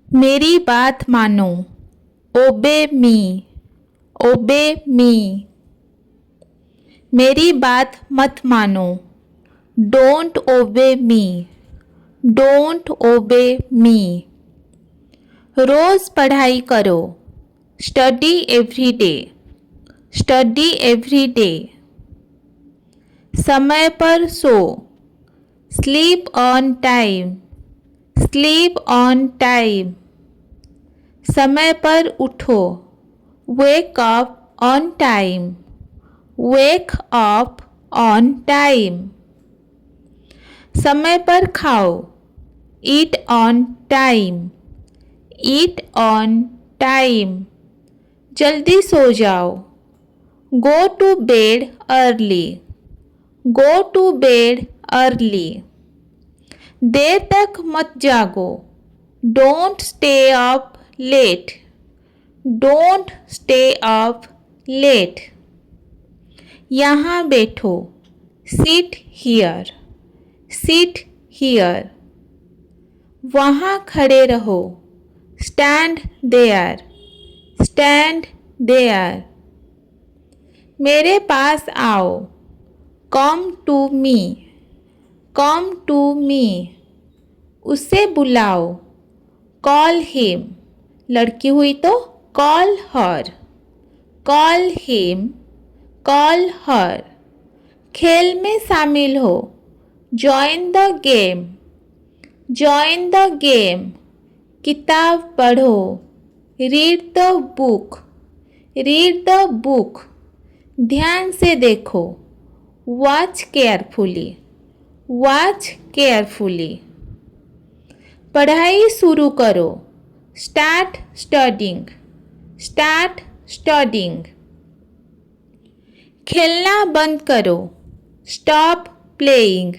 मेरी बात मानो। ओबे मी। ओबे मी। मेरी बात मत मानो। डोंट ओबे मी। डोंट ओबे मी। रोज पढ़ाई करो। Study every day. Study every day. समय पर सो। Sleep on time. Sleep on time. समय पर उठो। Wake up on time. Wake up on time. समय पर खाओ। Eat on time. Eat on time. जल्दी सो जाओ। Go to bed early. Go to bed early. देर तक मत जागो। Don't stay up late. Don't stay up late. यहाँ बैठो। Sit here. Sit here. वहाँ खड़े रहो। Stand there. Stand there. मेरे पास आओ। Come to me. Come to me. उसे बुलाओ। Call him. लड़की हुई तो call her. Call him. Call her. खेल में शामिल हो। Join the game. Join the game. किताब पढ़ो। Read the book. Read the book. ध्यान से देखो। Watch carefully. Watch carefully. पढ़ाई शुरू करो। Start studying. Start studying. खेलना बंद करो। Stop playing.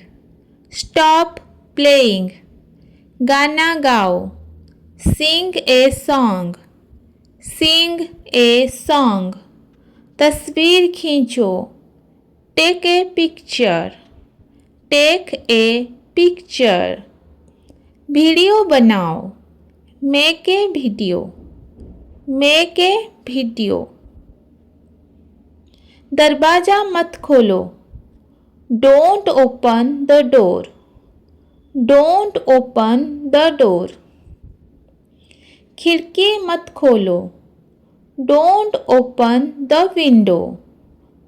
Stop playing. गाना गाओ। Sing a song. Sing a song. तस्वीर खींचो। Take a picture. Take a picture. Video बनाओ। Make a video. Make a video. दरवाज़ा मत खोलो। Don't open the door. Don't open the door. खिड़की मत खोलो। Don't open the window.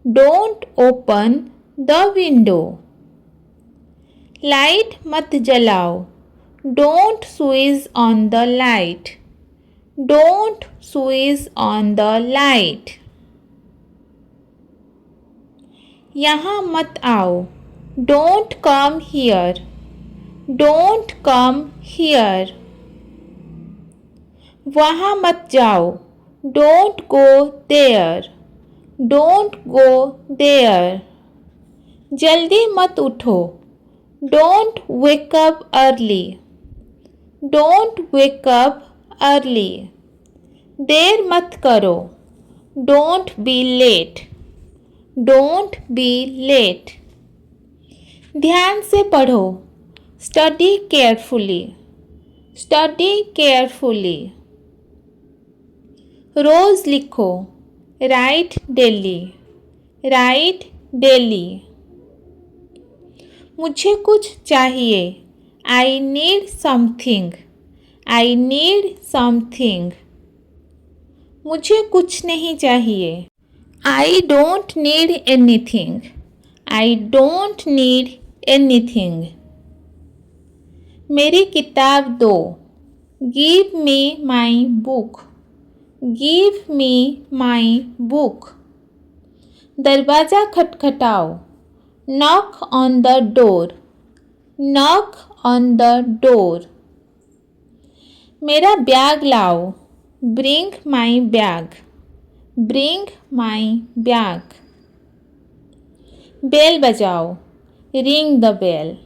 Don't open the window. Light मत जलाओ। Don't switch on the light. Don't switch on the light. यहाँ मत आओ। Don't come here. Don't come here. वहाँ मत जाओ। Don't go there. Don't go there. जल्दी मत उठो। Don't wake up early. Don't wake up early. देर मत करो। Don't be late. Don't be late. ध्यान से पढ़ो। Study carefully. Study carefully. रोज लिखो। Write daily. Write daily. मुझे कुछ चाहिए। I need something. I need something. मुझे कुछ नहीं चाहिए। I don't need anything. I don't need anything. मेरी किताब दो। Give me my book. Give me my book. दरवाज़ा खटखटाओ। Knock on the door. Knock on the door. मेरा बैग लाओ। Bring my bag. Bring my bag. Bell बजाओ। Ring the bell.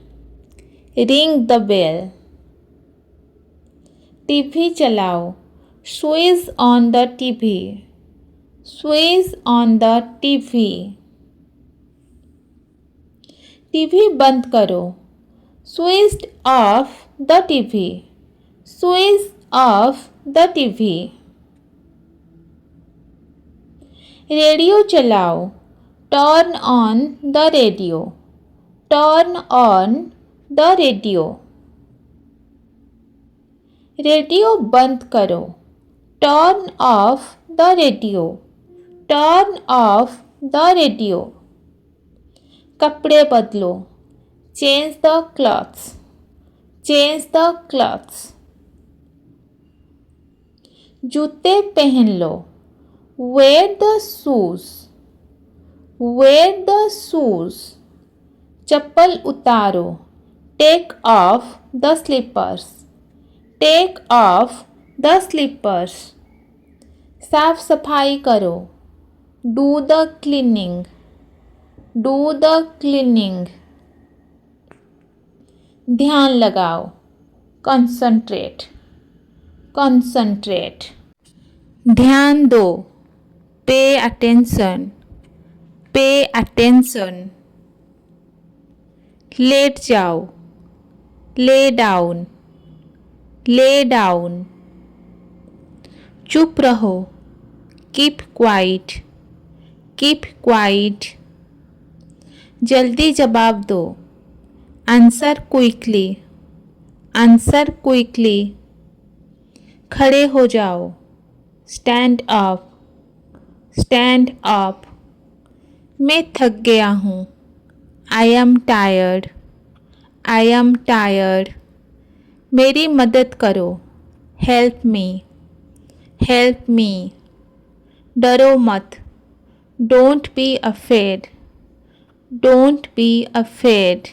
Ring the bell. TV चलाओ। Switch on the TV. Switch on the TV. TV बंद करो। Switch off the TV. Switch off the TV. Radio चलाओ. Turn on the radio. Turn on the radio. Radio बंद करो. Turn off the radio. Turn off the radio. कपड़े बदलो. Change the clothes. Change the clothes. जूते पहन लो. Wear the shoes. Wear the shoes. चप्पल उतारो. Take off the slippers. Take off the slippers. साफ सफाई करो. Do the cleaning. Do the cleaning. ध्यान लगाओ. Concentrate. Concentrate. ध्यान दो. Pay attention. Pay attention. लेट जाओ. Lay down. Lay down. चुप रहो. Keep quiet. Keep quiet. जल्दी जवाब दो. Answer quickly. Answer quickly. खड़े हो जाओ. Stand up. Stand up. मैं थक गया हूँ. I am tired. I am tired. मेरी मदद करो. Help me. Help me. डरो मत. Don't be afraid. Don't be afraid.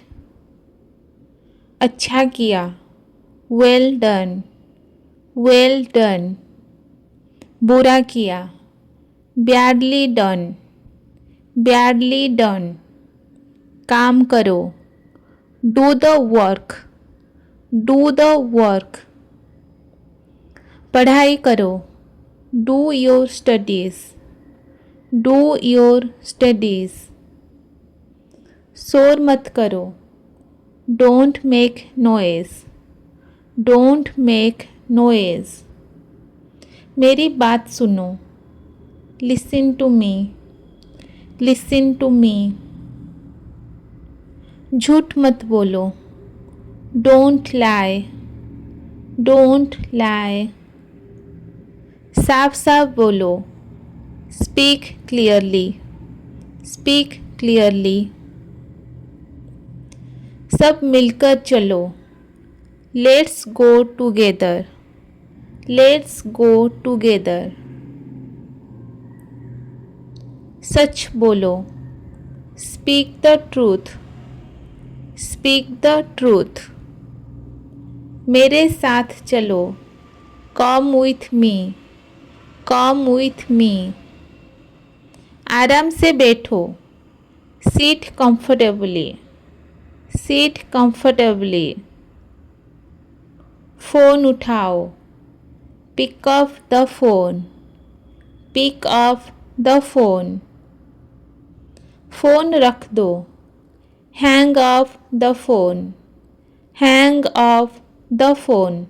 अच्छा किया. Well done. Well done. बुरा किया. Badly done. Badly done. काम करो. Do the work. Do the work. पढ़ाई करो. Do your studies. Do your studies. शोर मत करो. Don't make noise. Don't make noise. मेरी बात सुनो. Listen to me. Listen to me. झूठ मत बोलो. Don't lie. Don't lie. साफ साफ बोलो. Speak clearly. Speak clearly. सब मिलकर चलो. Let's go together. Let's go together. सच बोलो. Speak the truth. Speak the truth. मेरे साथ चलो. Come with me. Come with me. आराम से बैठो. Sit comfortably. Sit comfortably. Phone उठाओ. Pick up the phone. Pick up the phone. Phone रख दो. Hang up the phone. Hang up the phone.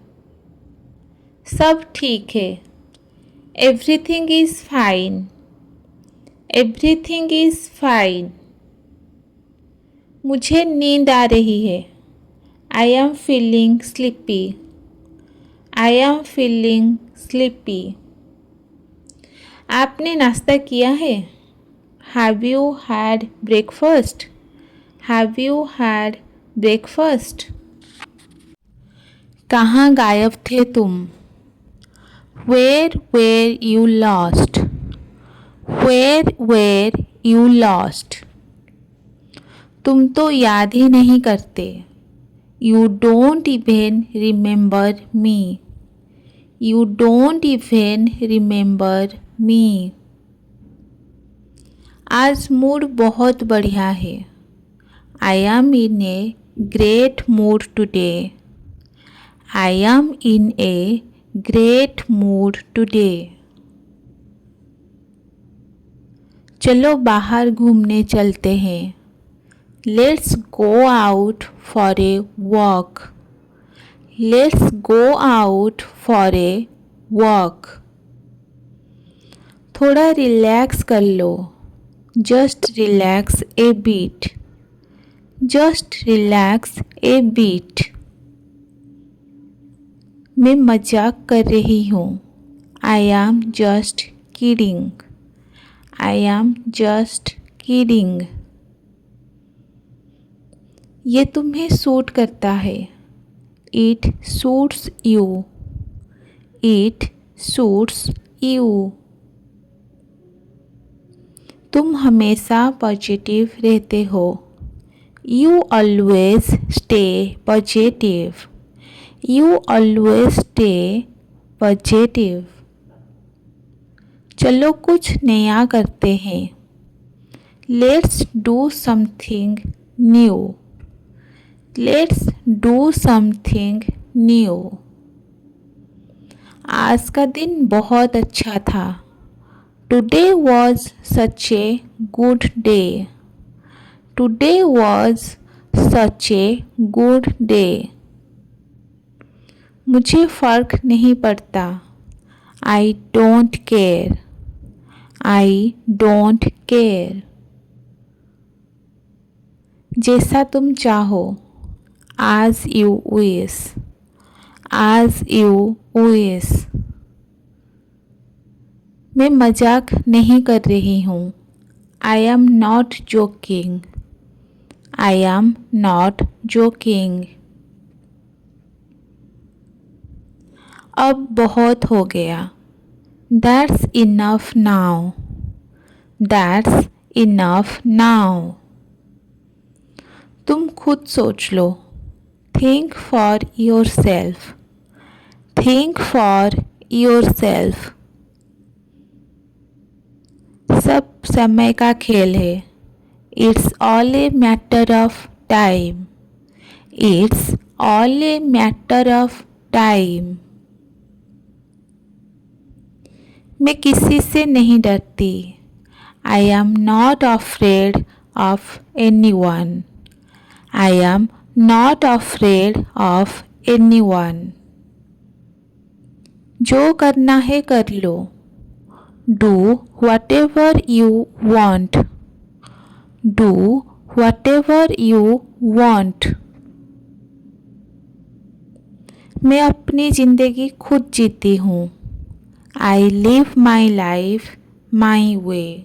सब ठीक है. Everything is fine. Everything is fine. मुझे नींद आ रही है. I am feeling sleepy. I am feeling sleepy. आपने नाश्ता किया है? Have you had breakfast? Have you had breakfast? कहाँ गायब थे तुम? Where were you lost? Where were you lost? तुम तो याद ही नहीं करते. You don't even remember me. You don't even remember me. आज मूड बहुत बढ़िया है. I am in a great mood today. I am in a great mood today. चलो बाहर घूमने चलते हैं. Let's go out for a walk. Let's go out for a walk. थोड़ा रिलैक्स कर लो। जस्ट रिलैक्स ए बीट। जस्ट रिलैक्स ए beat. मैं मजाक कर रही हूँ। I am just kidding. I am just kidding. ये तुम्हें सूट करता है। It suits you. It suits you. तुम हमेशा पॉजिटिव रहते हो। You always stay positive. You always stay positive. चलो कुछ नया करते हैं। Let's do something new. Let's do something new. आज का दिन बहुत अच्छा था। Today was such a good day. Today was such a good day. मुझे फ़र्क नहीं पड़ता। I don't care. I don't care. जैसा तुम चाहो। As you wish. As you wish. मैं मजाक नहीं कर रही हूँ। I am not joking. I am not joking. अब बहुत हो गया। That's enough now. That's enough now. तुम खुद सोच लो। Think for yourself. Think for yourself. सब समय का खेल है। It's all a matter of time. It's all a matter of time. मैं किसी से नहीं डरती। I am not afraid of anyone. I am not afraid of anyone. जो करना है कर लो। Do whatever you want. Do whatever you want. मैं अपनी ज़िंदगी खुद जीती हूँ। I live my life my way.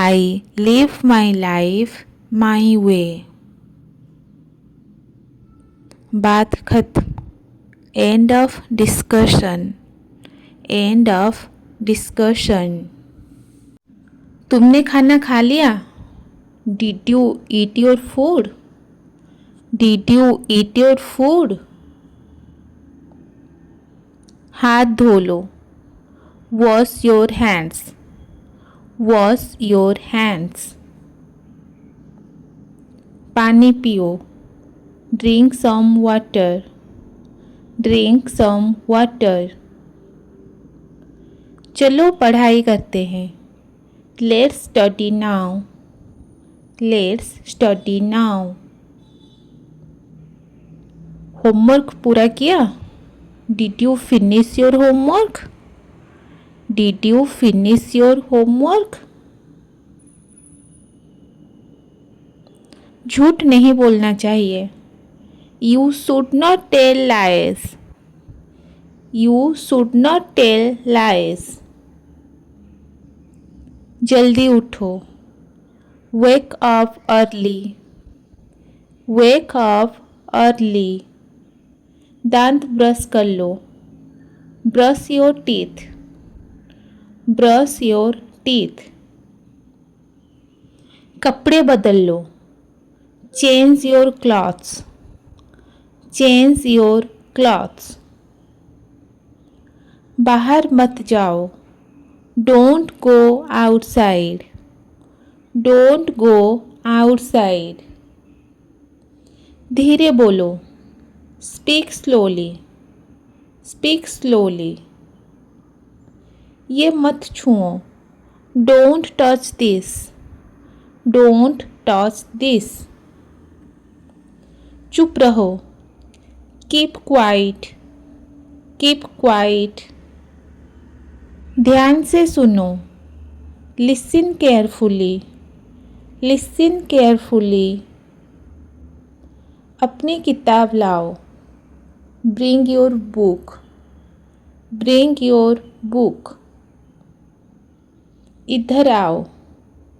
I live my life my way. बात खत्म। End of discussion. End of discussion. तुमने खाना खा लिया? Did you eat your food? Did you eat your food? हाथ धो लो। Wash your hands. Wash your hands. पानी पियो। Drink some water. Drink some water. चलो पढ़ाई करते हैं। Let's study now. Let's study now. Homework पूरा किया? Did you finish your homework? Did you finish your homework? झूठ नहीं बोलना चाहिए। You should not tell lies. You should not tell lies. जल्दी उठो। Wake up early. Wake up early. दांत brush कर लो। Brush your teeth. Brush your teeth. कपड़े बदल लो। Change your clothes. Change your clothes. बाहर मत जाओ। Don't go outside. Don't go outside. धीरे बोलो। Speak slowly. Speak slowly. ये मत छुओ। Don't touch this. Don't touch this. चुप रहो। Keep quiet, keep quiet. ध्यान से सुनो, लिसन केयरफुली, लिसन केयरफुली। अपनी किताब लाओ, bring your book, bring your book. इधर आओ,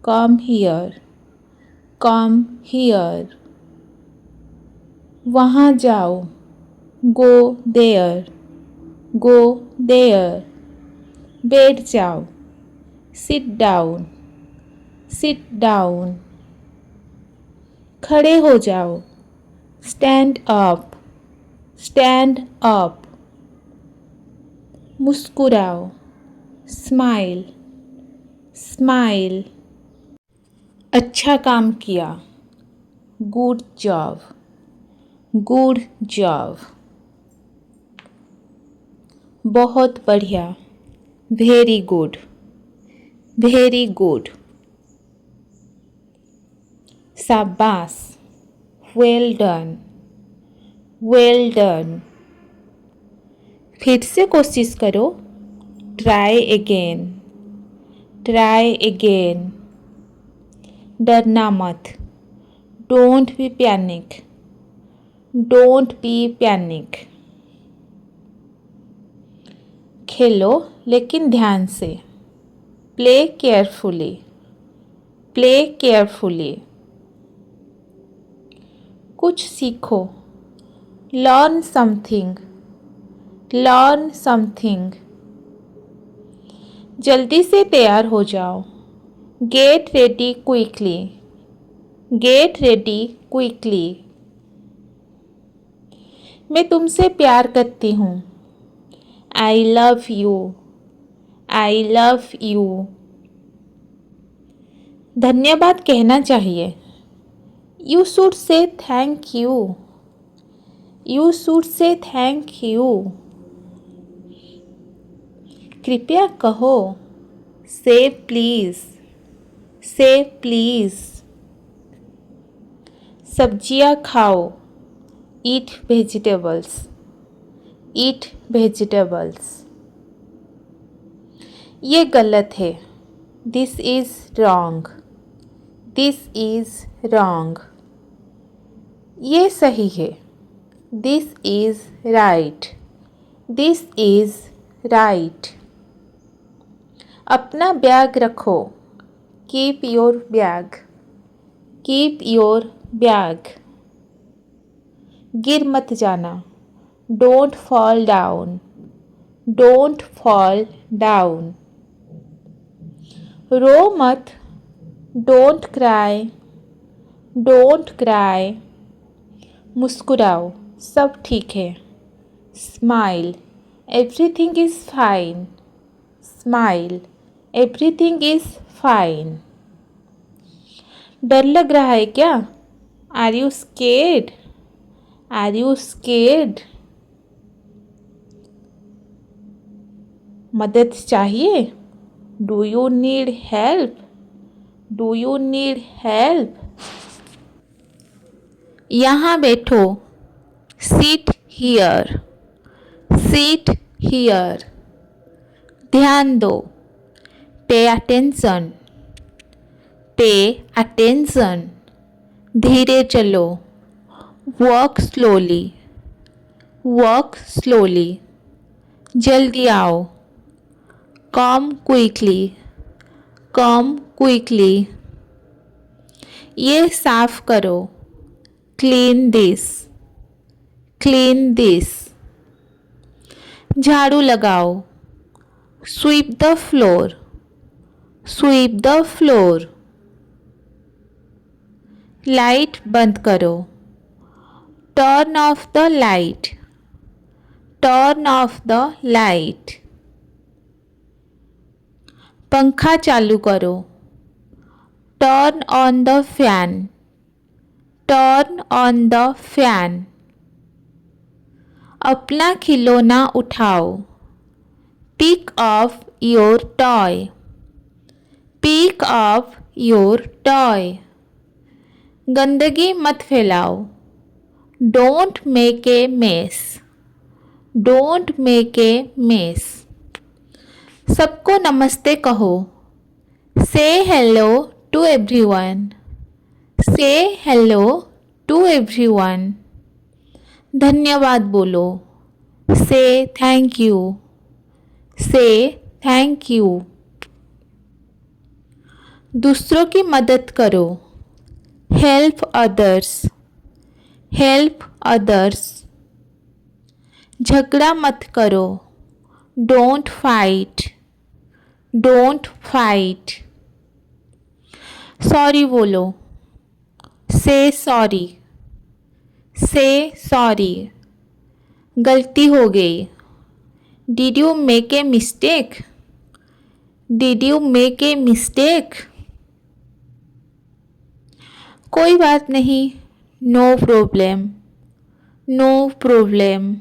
कम हियर, कम हियर। वहाँ जाओ, गो देयर, गो देयर। बैठ जाओ, सिट डाउन, सिट डाउन। खड़े हो जाओ, स्टैंड अप, स्टैंड अप। मुस्कुराओ, स्माइल, स्माइल। अच्छा काम किया, गुड जॉब, गुड जॉब। बहुत बढ़िया, वेरी गुड, वेरी गुड। शाबाश, वेल डन, वेल डन। फिर से कोशिश करो, ट्राई अगेन, ट्राई अगेन। डरना मत, don't be panic, don't be panic. खेलो लेकिन ध्यान से, प्ले केयरफुली, प्ले केयरफुली। कुछ सीखो, लर्न समथिंग, लर्न समथिंग। जल्दी से तैयार हो जाओ, get ready quickly, get ready quickly. मैं तुमसे प्यार करती हूँ, I love you, I love you. धन्यवाद कहना चाहिए, you should say thank you, you should say thank you. कृपया कहो, से प्लीज़, से प्लीज़। सब्जियां खाओ, ईट वेजिटेबल्स, ईट वेजिटेबल्स। ये गलत है, this is wrong, this is wrong. ये सही है, this is right, this is right. अपना बैग रखो, keep your bag, keep your bag. गिर मत जाना, don't fall down, don't fall down. रो मत, डोंट क्राई, डोंट क्राई। मुस्कुराओ, सब ठीक है, smile, everything is fine, smile, everything is fine. डर लग रहा है क्या? Are you scared? Are you scared? मदद चाहिए? Do you need help? Do you need help? यहाँ बैठो, सीट हियर, सीट हियर। ध्यान दो, पे अटेंशन, पे अटेंशन। धीरे चलो, वॉक स्लोली, वॉक स्लोली। जल्दी आओ, कम क्विकली, कम क्विकली। ये साफ करो, क्लीन दिस, क्लीन दिस। झाड़ू लगाओ, sweep the floor, sweep the floor. Light बंद करो, turn off the light, turn off the light. पंखा चालू करो, turn on the fan, turn on the fan. अपना खिलौना उठाओ, pick up your toy, pick up your toy. गंदगी मत फैलाओ, don't make a mess, don't make a mess. सबको नमस्ते कहो, say hello to everyone, say hello to everyone. धन्यवाद बोलो, से थैंक यू, से थैंक यू। दूसरों की मदद करो, हेल्प अदर्स, हेल्प अदर्स। झगड़ा मत करो, don't fight, don't fight. Sorry बोलो, से सॉरी, से सॉरी। गलती हो गई, did you make a mistake, did you make a mistake. कोई बात नहीं, नो प्रॉब्लम, नो प्रॉब्लम।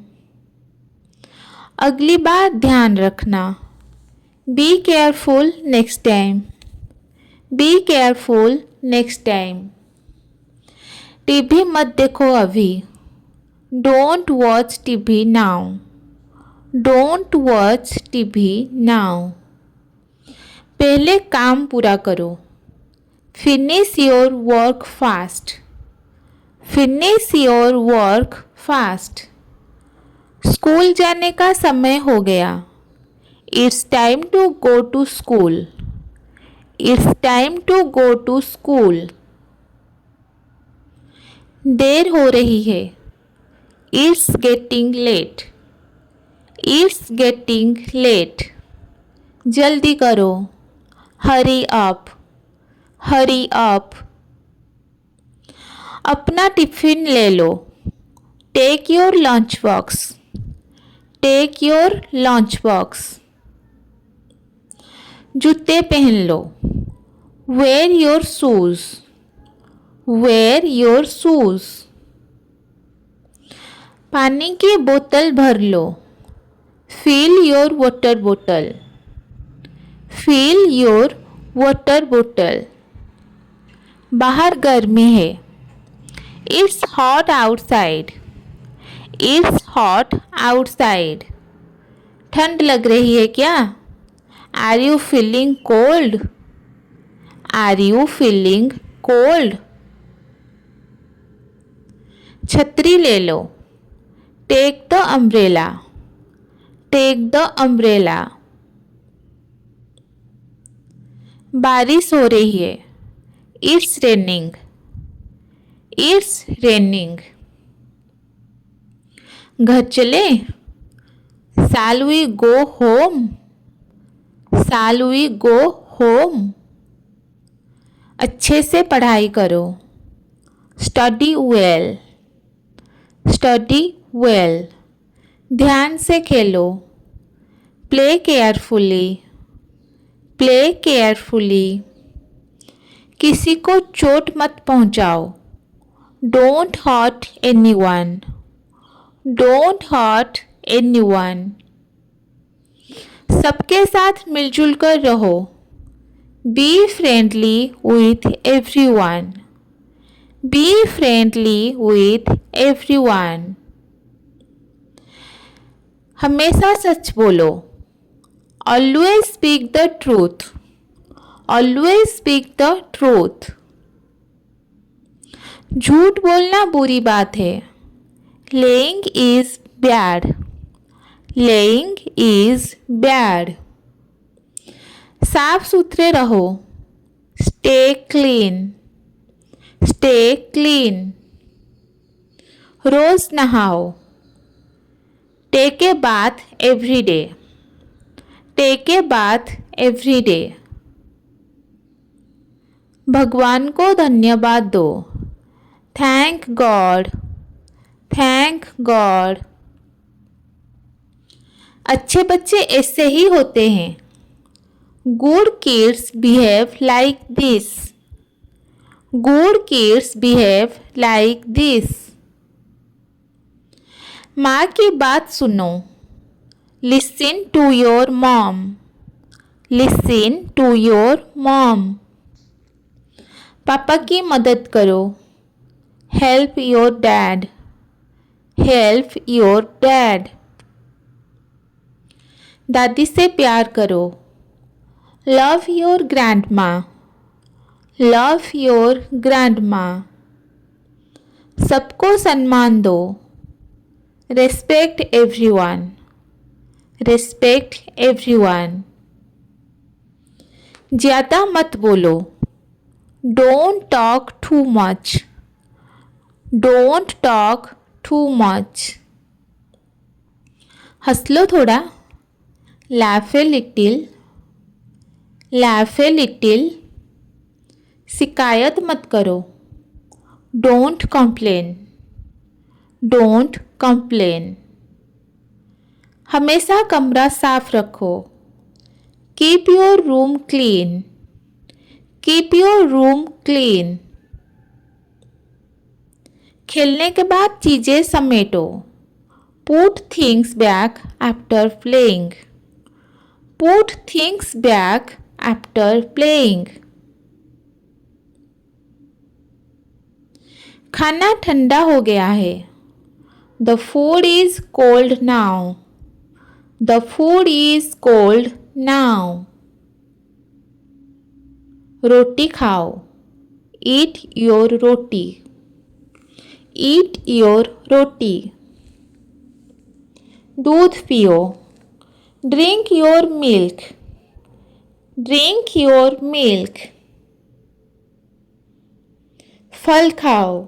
अगली बार ध्यान रखना, be careful next time, be careful next time. TV मत देखो अभी, don't watch TV now, don't watch TV now. पहले काम पूरा करो, finish your work fast, finish your work fast. School जाने का समय हो गया, it's time to go to school, it's time to go to school. देर हो रही है, it's getting late, it's getting late. जल्दी करो, हरी अप, हरी अप। अपना टिफिन ले लो, take your lunch box, take your lunch box. जूते पहन लो, wear your shoes, wear your shoes. पानी की बोतल भर लो, fill your water bottle, fill your water bottle. बाहर गर्मी है, it's hot outside, it's hot outside. ठंड लग रही है क्या, are you feeling cold, are you feeling cold. छतरी ले लो, take the umbrella, take the umbrella. बारिश हो रही है, इट्स रेनिंग, इट्स रेनिंग। घर चले, shall we go home, shall we go home. अच्छे से पढ़ाई करो, स्टडी वेल, स्टडी वेल। ध्यान से खेलो, प्ले केयरफुली, प्ले केयरफुली। किसी को चोट मत पहुंचाओ, don't hurt anyone, don't hurt anyone. सबके साथ मिलजुल कर रहो, be friendly with everyone, be friendly with everyone. हमेशा सच बोलो, always speak the truth, always speak the truth. झूठ बोलना बुरी बात है, lying is bad, lying is bad. साफ सुथरे रहो, स्टे क्लीन, स्टे क्लीन। रोज नहाओ, take a bath every day, take a bath every day. भगवान को धन्यवाद दो, थैंक गॉड, थैंक गॉड। अच्छे बच्चे ऐसे ही होते हैं, good kids behave like this, good kids behave like this. माँ की बात सुनो, listen to your mom, listen to your mom. पापा की मदद करो, help your dad, help your dad. दादी से प्यार करो। Love your grandma. Love your grandma. सबको सम्मान दो। Respect everyone. Respect everyone. ज़्यादा मत बोलो। Don't talk too much. Don't talk too much. हंस लो थोड़ा। laugh a little। laugh a little। शिकायत मत करो। Don't complain. Don't complain. हमेशा कमरा साफ रखो। Keep your room clean. Keep your room clean. खेलने के बाद चीज़ें समेटो। Put things back after playing. Put things back after playing. खाना ठंडा हो गया है। The food is cold now. The food is cold now. रोटी खाओ। Eat your roti. Eat your roti. दूध पियो। Drink your milk. Drink your milk. फल खाओ।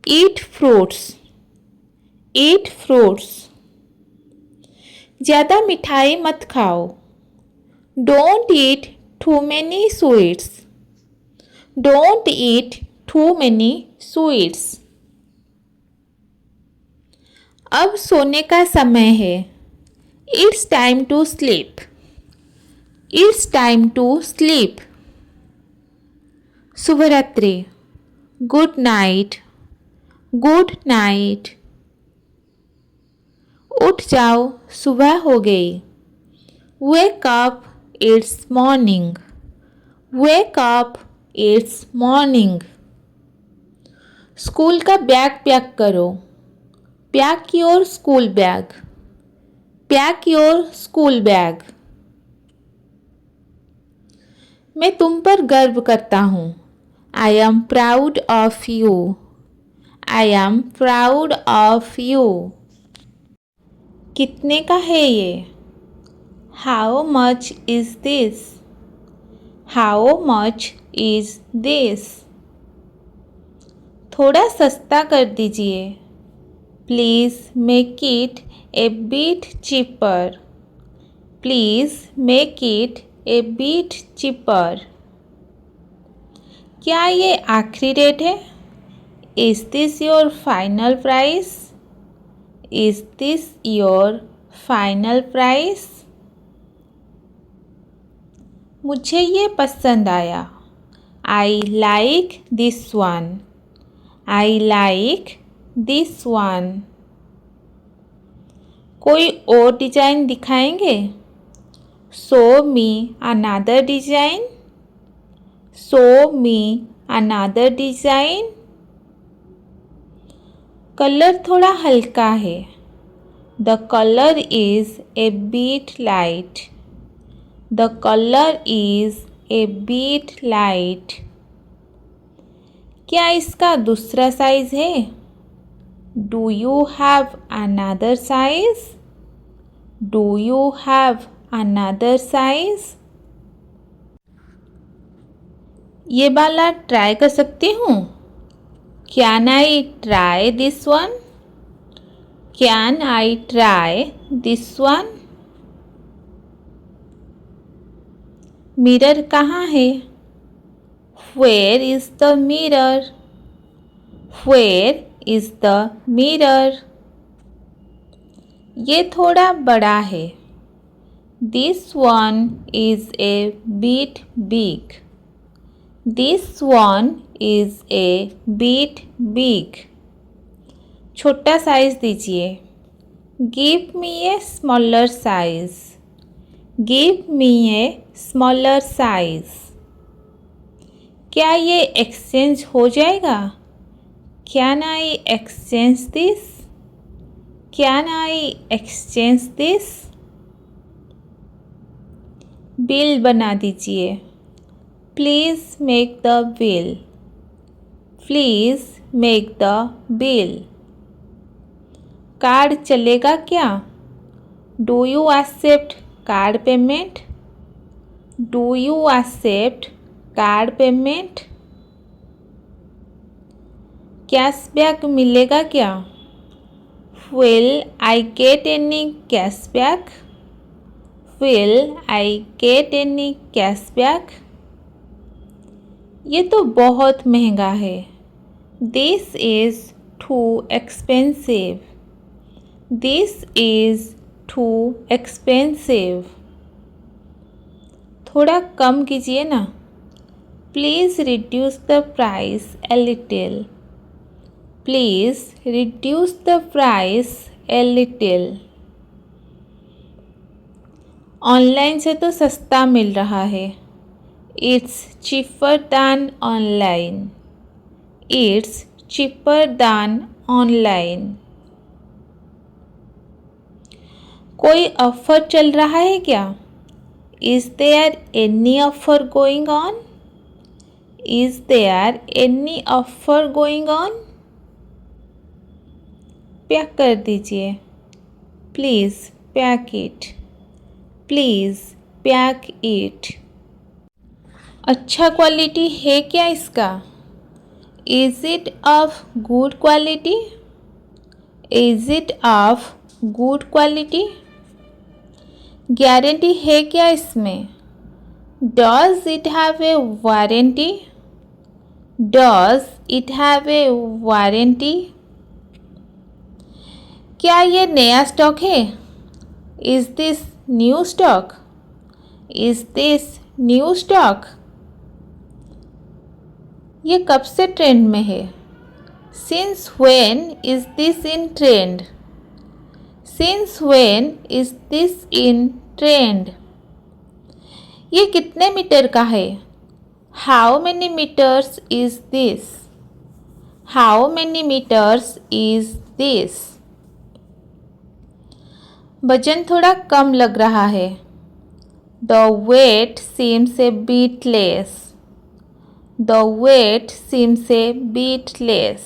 Eat fruits. ईट फ्रूट्स। ज़्यादा मिठाई मत खाओ। Don't eat too many sweets. Don't eat too many sweets. अब सोने का समय है। It's time to sleep. It's time to sleep. शुभ रात्रि। Good night. Good night. उठ जाओ, सुबह हो गई। Wake up, it's morning. Wake up, it's morning. School का बैग पैक करो। Pack your school bag. Pack your school bag. मैं तुम पर गर्व करता हूँ। I am proud of you. I am proud of you. कितने का है ये? How much is this? How much is this? थोड़ा सस्ता कर दीजिए। Please make it A bit cheaper. Please make it A bit cheaper. क्या ये आखिरी रेट है? Is this your final price? Is this your final price? मुझे ये पसंद आया। I like this one. I like this one. कोई और डिज़ाइन दिखाएंगे? Show me another design. Show me another design. Colour थोड़ा हल्का है। The colour is a bit light. The colour is a bit light. क्या इसका दूसरा साइज है? Do you have another size? Do you have another size? ये वाला try कर सकती हूँ? Can I try this one? Can I try this one? Mirror कहाँ है? Where is the mirror? Where is the mirror? ये थोड़ा बड़ा है। This one is a bit big. This one is a bit big. छोटा size दीजिए। Give me a smaller size. Give me a smaller size. क्या ये exchange हो जाएगा? Can I exchange this? Can I exchange this? Bill बना दीजिए। Please make the bill. Please make the bill. Card चलेगा क्या? Do you accept card payment? Do you accept card payment? Cashback मिलेगा क्या? Will I get any cashback? Will I get any cashback? ये तो बहुत महंगा है। This is too expensive. This is too expensive. थोड़ा कम कीजिए ना। Please reduce the price a little. Please reduce the price a little. Online से तो सस्ता मिल रहा है। It's cheaper than online. It's cheaper than online. कोई ऑफर चल रहा है क्या? Is there any offer going on? Is there any offer going on? पैक कर दीजिए। Please pack it. Please pack it. अच्छा क्वालिटी है क्या इसका? Is it of good quality? Is it of good quality? Guarantee है क्या इसमें? Does it have a warranty? Does it have a warranty? क्या ये नया स्टॉक है? Is this new stock? Is this new stock? ये कब से ट्रेंड में है? Since when is this in trend? Since when is this in trend? ये कितने मीटर का है? How many metres is this? How many metres is this? वजन थोड़ा कम लग रहा है। The weight seems a bit less. The weight seems a bit less.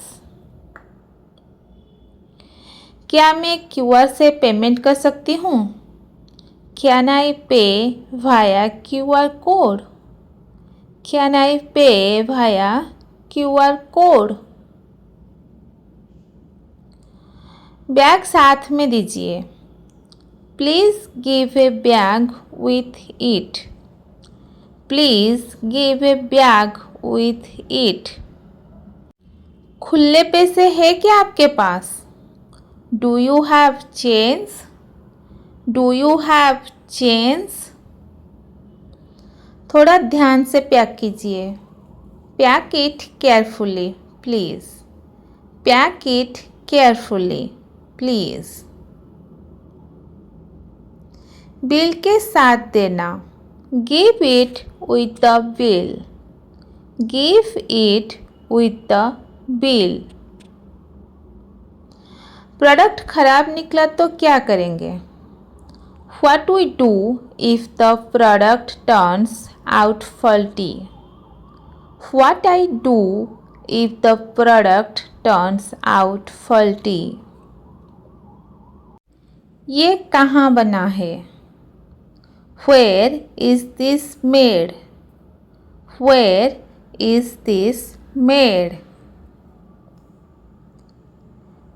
क्या मैं क्यूआर से पेमेंट कर सकती हूँ? Can I pay via QR code? Can I pay via QR code? Bag साथ में दीजिए। Please give a bag with it. Please give a bag with it. खुले पैसे है क्या आपके पास? Do you have change? Do you have change? थोड़ा ध्यान से पैक कीजिए। Pack it carefully please. Pack it carefully please. Bill के साथ देना। Give it with the bill. Give it with the bill. Product खराब निकला तो क्या करेंगे? What we do if the product turns out faulty? What I do if the product turns out faulty? ये कहाँ बना है? Where is this made? Where is this made?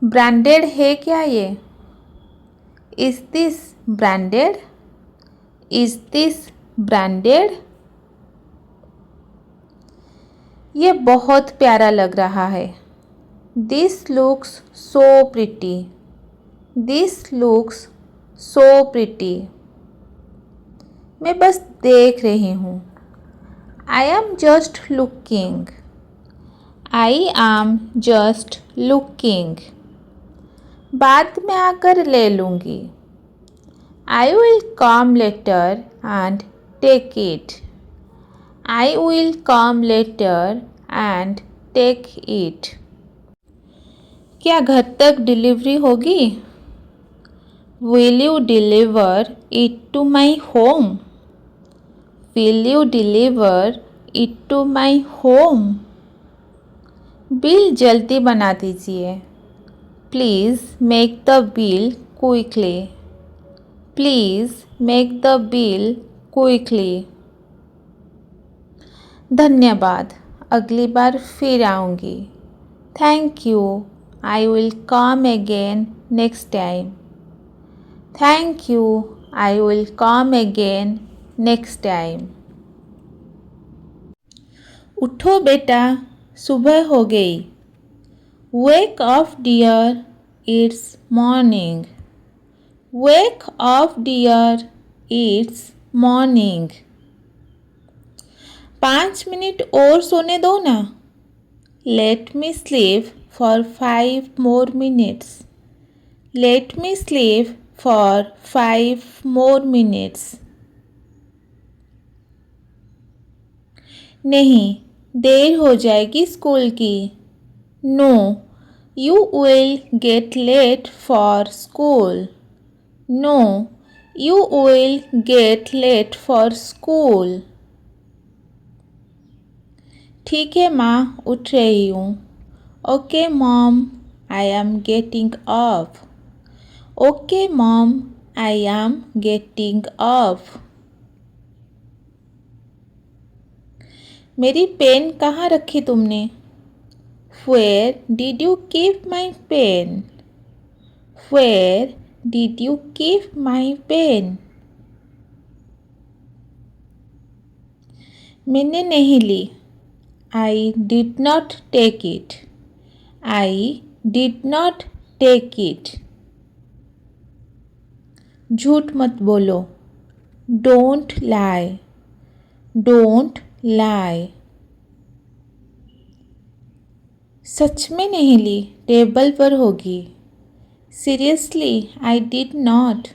Branded है क्या ये? Is this branded? Is this branded? ये बहुत प्यारा लग रहा है। This looks so pretty. This looks so pretty. मैं बस देख रही हूँ। I am just looking. I am just looking. बाद में आकर ले लूँगी। I will come later and take it. I will come later and take it. क्या घर तक डिलीवरी होगी? Will you deliver it to my home? Will you deliver it to my home? Bill जल्दी बना दीजिए. Please make the bill quickly. Please make the bill quickly. धन्यवाद, अगली बार फिर आऊँगी. Thank you. I will come again next time. Thank you. I will come again next time. उठो बेटा, सुबह हो गई. Wake up dear, it's morning. Wake up dear, it's morning. 5 minute और सोने दो ना. Let me sleep for 5 more minutes. Let me sleep for 5 more minutes. नहीं, देर हो जाएगी स्कूल की. No, you will get late for school. No, you will get late for school. ठीक है माँ, उठ रही हूँ. Okay mom, I am getting up. Okay mom, I am getting up. मेरी पेन कहाँ रखी तुमने? Where did you keep my pen? Where did you keep my pen? मैंने नहीं ली. I did not take it. I did not take it. झूठ मत बोलो. Don't lie. Don't lie. सच में नहीं ली, टेबल पर होगी. Seriously, I did not.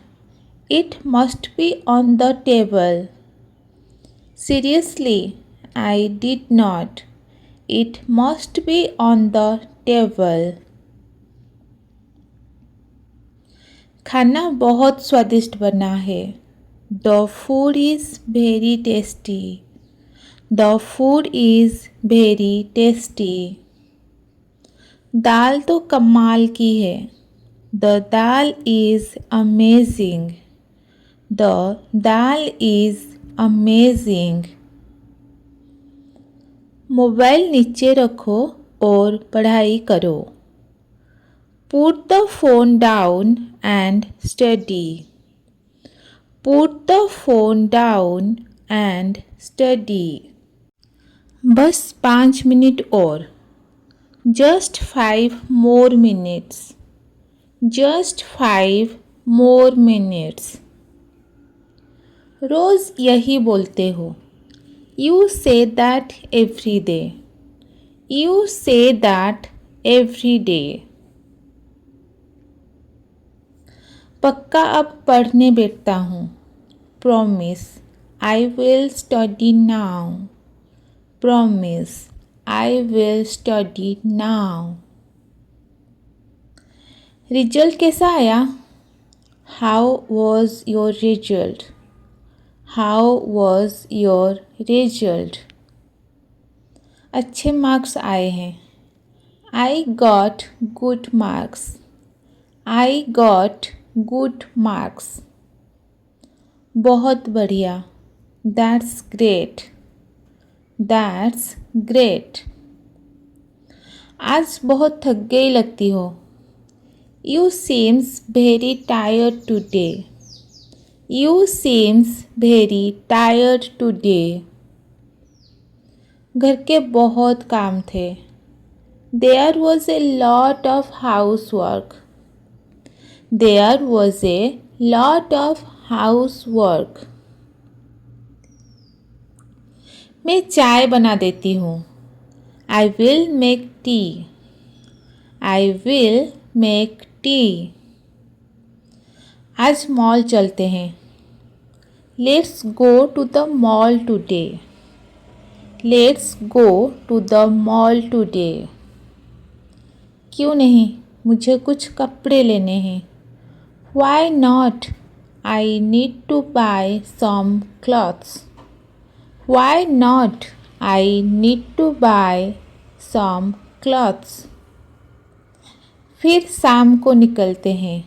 It must be on the table. Seriously, I did not. It must be on the table. खाना बहुत स्वादिष्ट बना है. The food is very tasty. The food is very tasty. दाल तो कमाल की है. The dal is amazing. The dal is amazing. Mobile नीचे रखो और पढ़ाई करो. Put the phone down and study. Put the phone down and study. बस 5 मिनट और. Just 5 more minutes. Just 5 more minutes. रोज़ यही बोलते हो. You say that every day. You say that every day. पक्का अब पढ़ने बैठता हूँ. Promise, I will study now. Promise, I will study now. Result कैसा आया? How was your result? How was your result? अच्छे मार्क्स आए हैं. I got good marks. I got good marks. बहुत बढ़िया. That's great. That's great. आज बहुत थक गई लगती हो. You seems very tired today. You seems very tired today. घर के बहुत काम थे. There was a lot of housework. There was a lot of housework. मैं चाय बना देती हूँ. I will make tea. I will make tea. आज मॉल चलते हैं. Let's go to the mall today. Let's go to the mall today. क्यों नहीं, मुझे कुछ कपड़े लेने हैं. Why not? I need to buy some clothes. Why not? I need to buy some clothes. फिर शाम को निकलते हैं.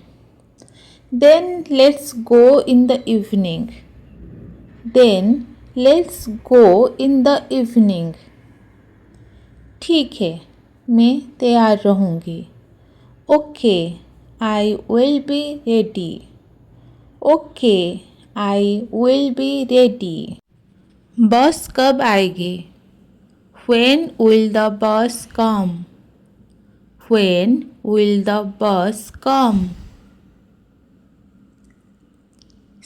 Then let's go in the evening. Then let's go in the evening. ठीक है, मैं तैयार रहूँगी. Okay, I will be ready. Okay, I will be ready. बस कब आएगी? When will the bus come? When will the bus come?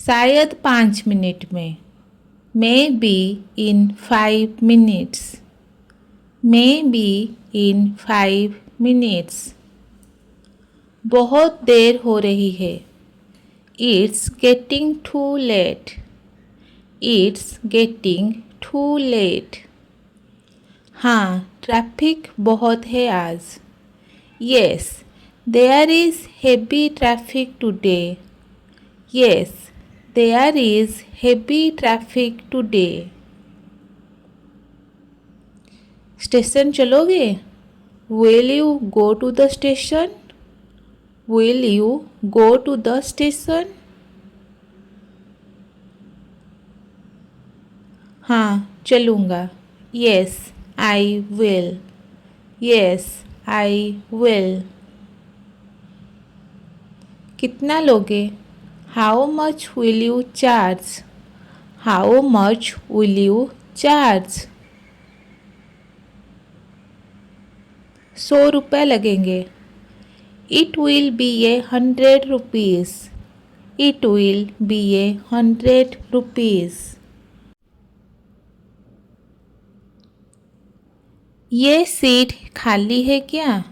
शायद 5 minute में. Maybe in 5 minutes. Maybe in 5 minutes. बहुत देर हो रही है. It's getting too late. It's getting too late. हाँ, ट्रैफिक बहुत है आज. Yes, there is heavy traffic today. Yes, there is heavy traffic today. Station चलोगे? Will you go to the station? Will you go to the station? हाँ, चलूँगा. Yes, I will. Yes, I will. कितना लोगे? How much will you charge? How much will you charge? 100 रुपये लगेंगे. It will be 100 rupees. It will be 100 rupees. ये seat खाली है क्या?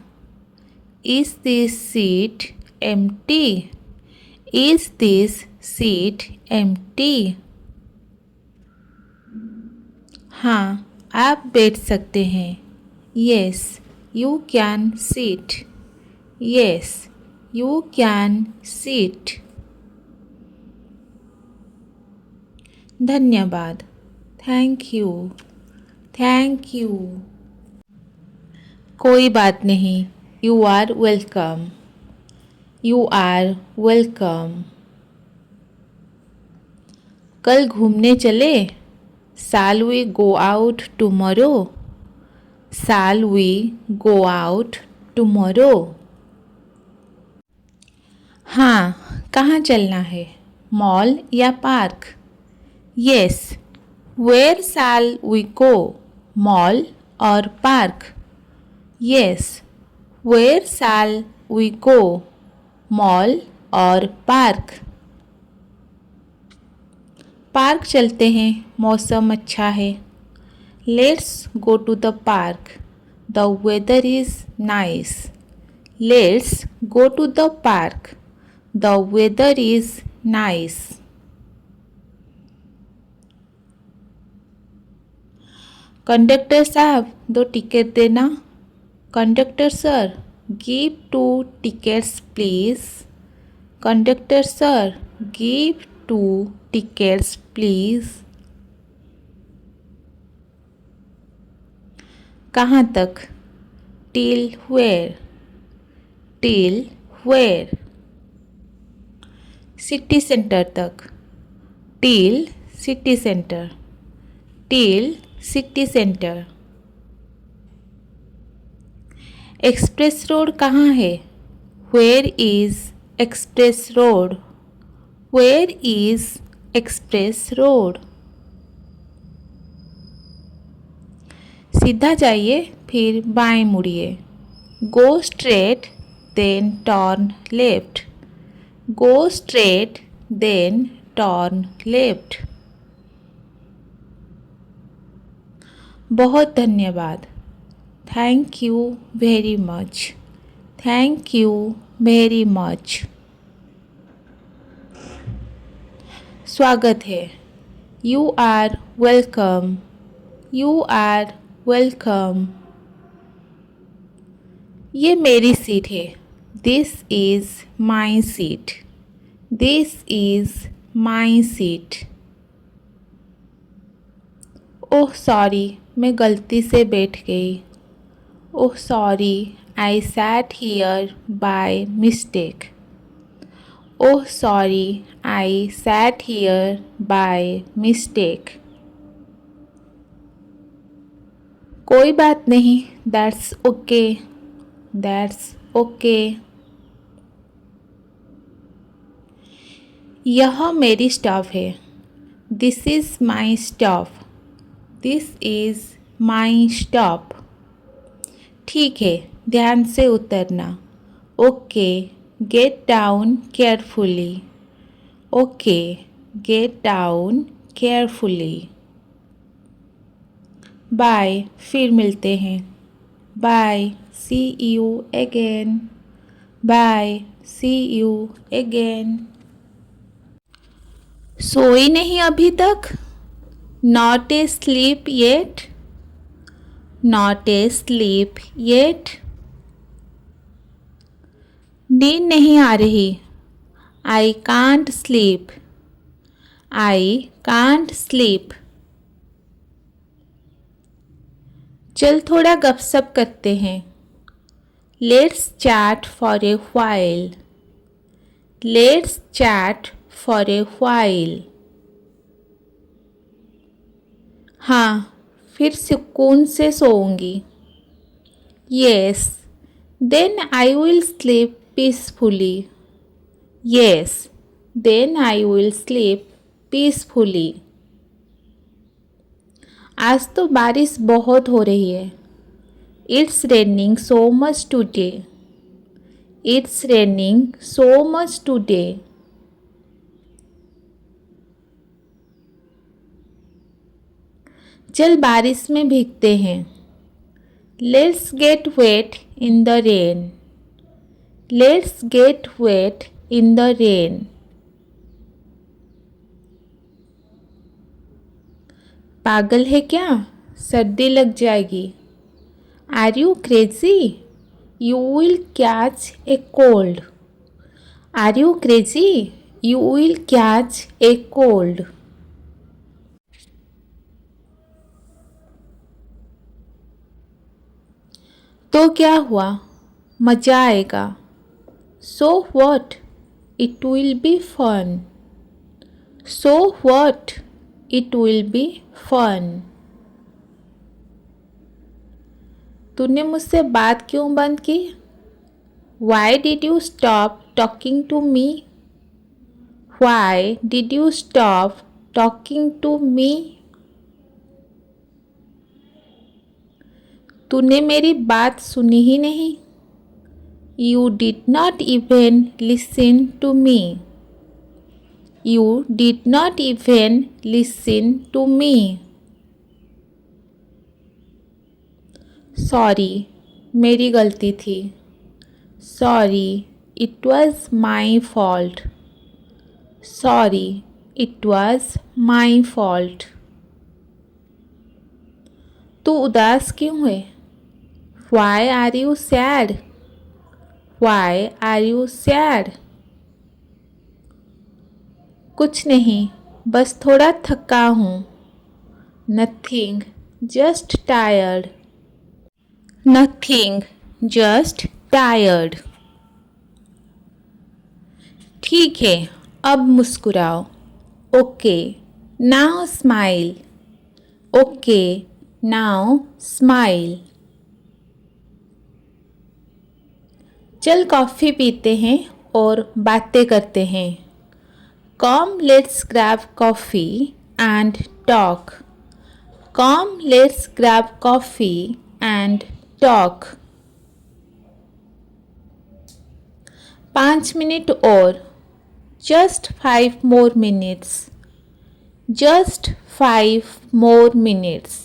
Is this seat empty? Is this seat empty? हाँ, आप बैठ सकते हैं. Yes, you can sit. Yes, you can sit. धन्यवाद. Thank you. Thank you. कोई बात नहीं. You are welcome. You are welcome. कल घूमने चले? Shall we go out tomorrow? Shall we go out tomorrow? हाँ, कहाँ चलना है? मॉल या park? Yes, where shall we go? Mall और park? Yes, where shall we go? Mall और पार्क. पार्क चलते हैं, मौसम अच्छा है. Let's go to the park. The weather is nice. Let's go to the park. The weather is nice. Conductor साहब, 2 ticket देना. Conductor sir, give 2 tickets please. Conductor sir, give 2 tickets please. कहाँ तक? Till where? Till where? City centre तक. Till city centre. Till city centre. Express road कहाँ है? Where is express road? Where is express road? सीधा जाइए, फिर बाएं मुड़िए. Go straight, then turn left. Go straight, then turn left. बहुत धन्यवाद. Thank you very much. Thank you very much. स्वागत है. You are welcome. You are welcome. ये मेरी सीट है. This is my seat. This is my seat. Oh sorry, मैं गलती से बैठ गई। Oh sorry, I sat here by mistake. Oh sorry, I sat here by mistake. कोई बात नहीं, दैट्स ओके, दैट्स ओके। यह मेरी स्टॉप है। This is my stop. This is my stop. ठीक है, ध्यान से उतरना। Okay, get down carefully. Okay, get down carefully. Bye, फिर मिलते हैं। Bye, see you again. Bye, see you again. सोई नहीं अभी तक? Not asleep yet? Not asleep yet? नींद नहीं आ रही। I can't sleep. I can't sleep. चल थोड़ा गपशप करते हैं। Let's chat for a while. Let's chat for a while. हाँ, फिर सुकून से सोऊंगी। Yes, then I will sleep peacefully. Yes, then I will sleep peacefully. आज तो बारिश बहुत हो रही है। It's raining so much today. It's raining so much today. चल बारिश में भीगते हैं। Let's get wet in the rain. Let's get wet in the rain. पागल है क्या? सर्दी लग जाएगी। Are you crazy? You will catch a cold. Are you crazy? You will catch a cold. तो क्या हुआ? मज़ा आएगा। So what? It will be fun. So what? It will be fun. तूने मुझसे बात क्यों बंद की? Why did you stop talking to me? Why did you stop talking to me? तूने मेरी बात सुनी ही नहीं। You did not even listen to me. You did not even listen to me. Sorry, मेरी गलती थी। Sorry, it was my fault. Sorry, it was my fault. तू उदास क्यों है? Why are you sad? Why are you sad? कुछ नहीं, बस थोड़ा थका हूँ। Nothing, just tired. Nothing, just tired. ठीक है, अब मुस्कुराओ। Okay, now smile. Okay, now smile. चल कॉफ़ी पीते हैं और बातें करते हैं। Come, let's grab coffee and talk. Come, let's grab coffee and talk. 5 minute और। Just 5 more minutes. Just 5 more minutes.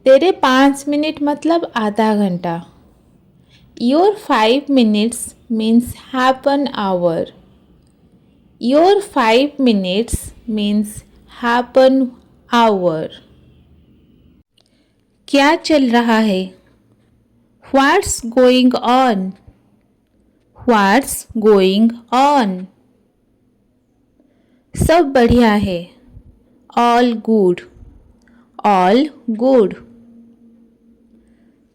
तेरे 5 मिनट मतलब आधा घंटा। Your 5 minutes means half an hour. Your 5 minutes means half an hour. क्या चल रहा है? What's going on? What's going on? सब बढ़िया है. All good. All good.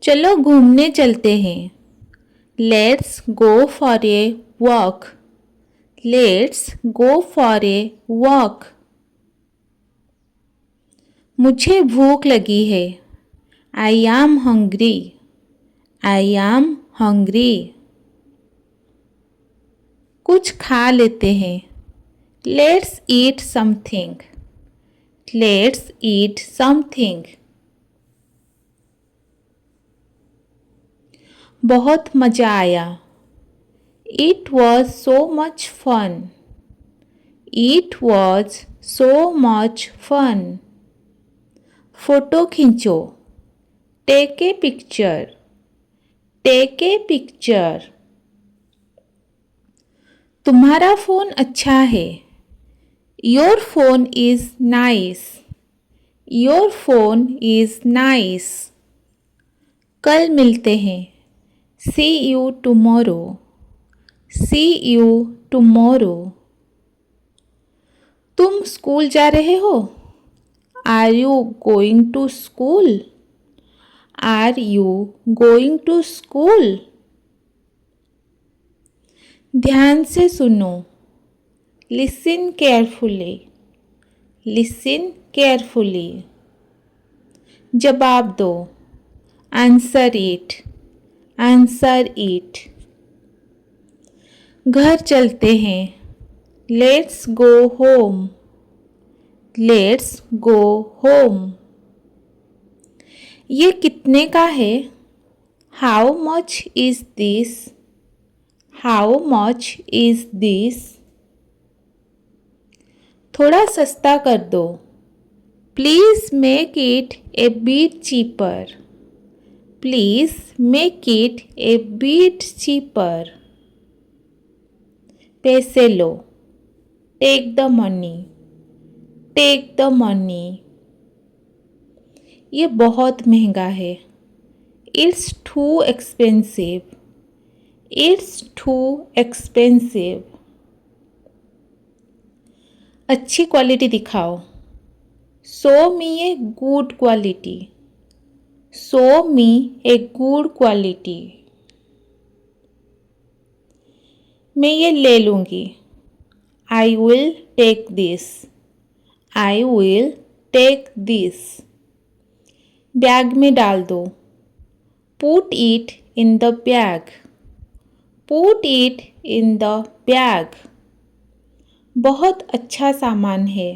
चलो घूमने चलते हैं. Let's go for a walk. Let's go for a walk. मुझे भूख लगी है. I am hungry. I am hungry. कुछ खा लेते हैं. Let's eat something. Let's eat something. बहुत मज़ा आया. It was so much fun. It was so much fun. Photo खींचो. Take a picture. Take a picture. तुम्हारा फ़ोन अच्छा है. Your phone is nice. Your phone is nice. कल मिलते हैं. See you tomorrow. See you tomorrow. तुम school जा रहे हो? Are you going to school? Are you going to school? ध्यान से सुनो. Listen carefully. Listen carefully. जवाब दो. Answer it. Answer it. घर चलते हैं. Let's go home. Let's go home. ये कितने का है? How much is this? How much is this? थोड़ा सस्ता कर दो. Please make it a bit cheaper. Please make it a bit cheaper. पैसे लो. Take the money. Take the money. ये बहुत महंगा है. It's too expensive. It's too expensive. अच्छी क्वालिटी दिखाओ. Show me a good quality. Show me a good quality. मैं ये ले लूँगी. I will take this. I will take this. Bag में डाल दो. Put it in the bag. Put it in the bag. बहुत अच्छा सामान है.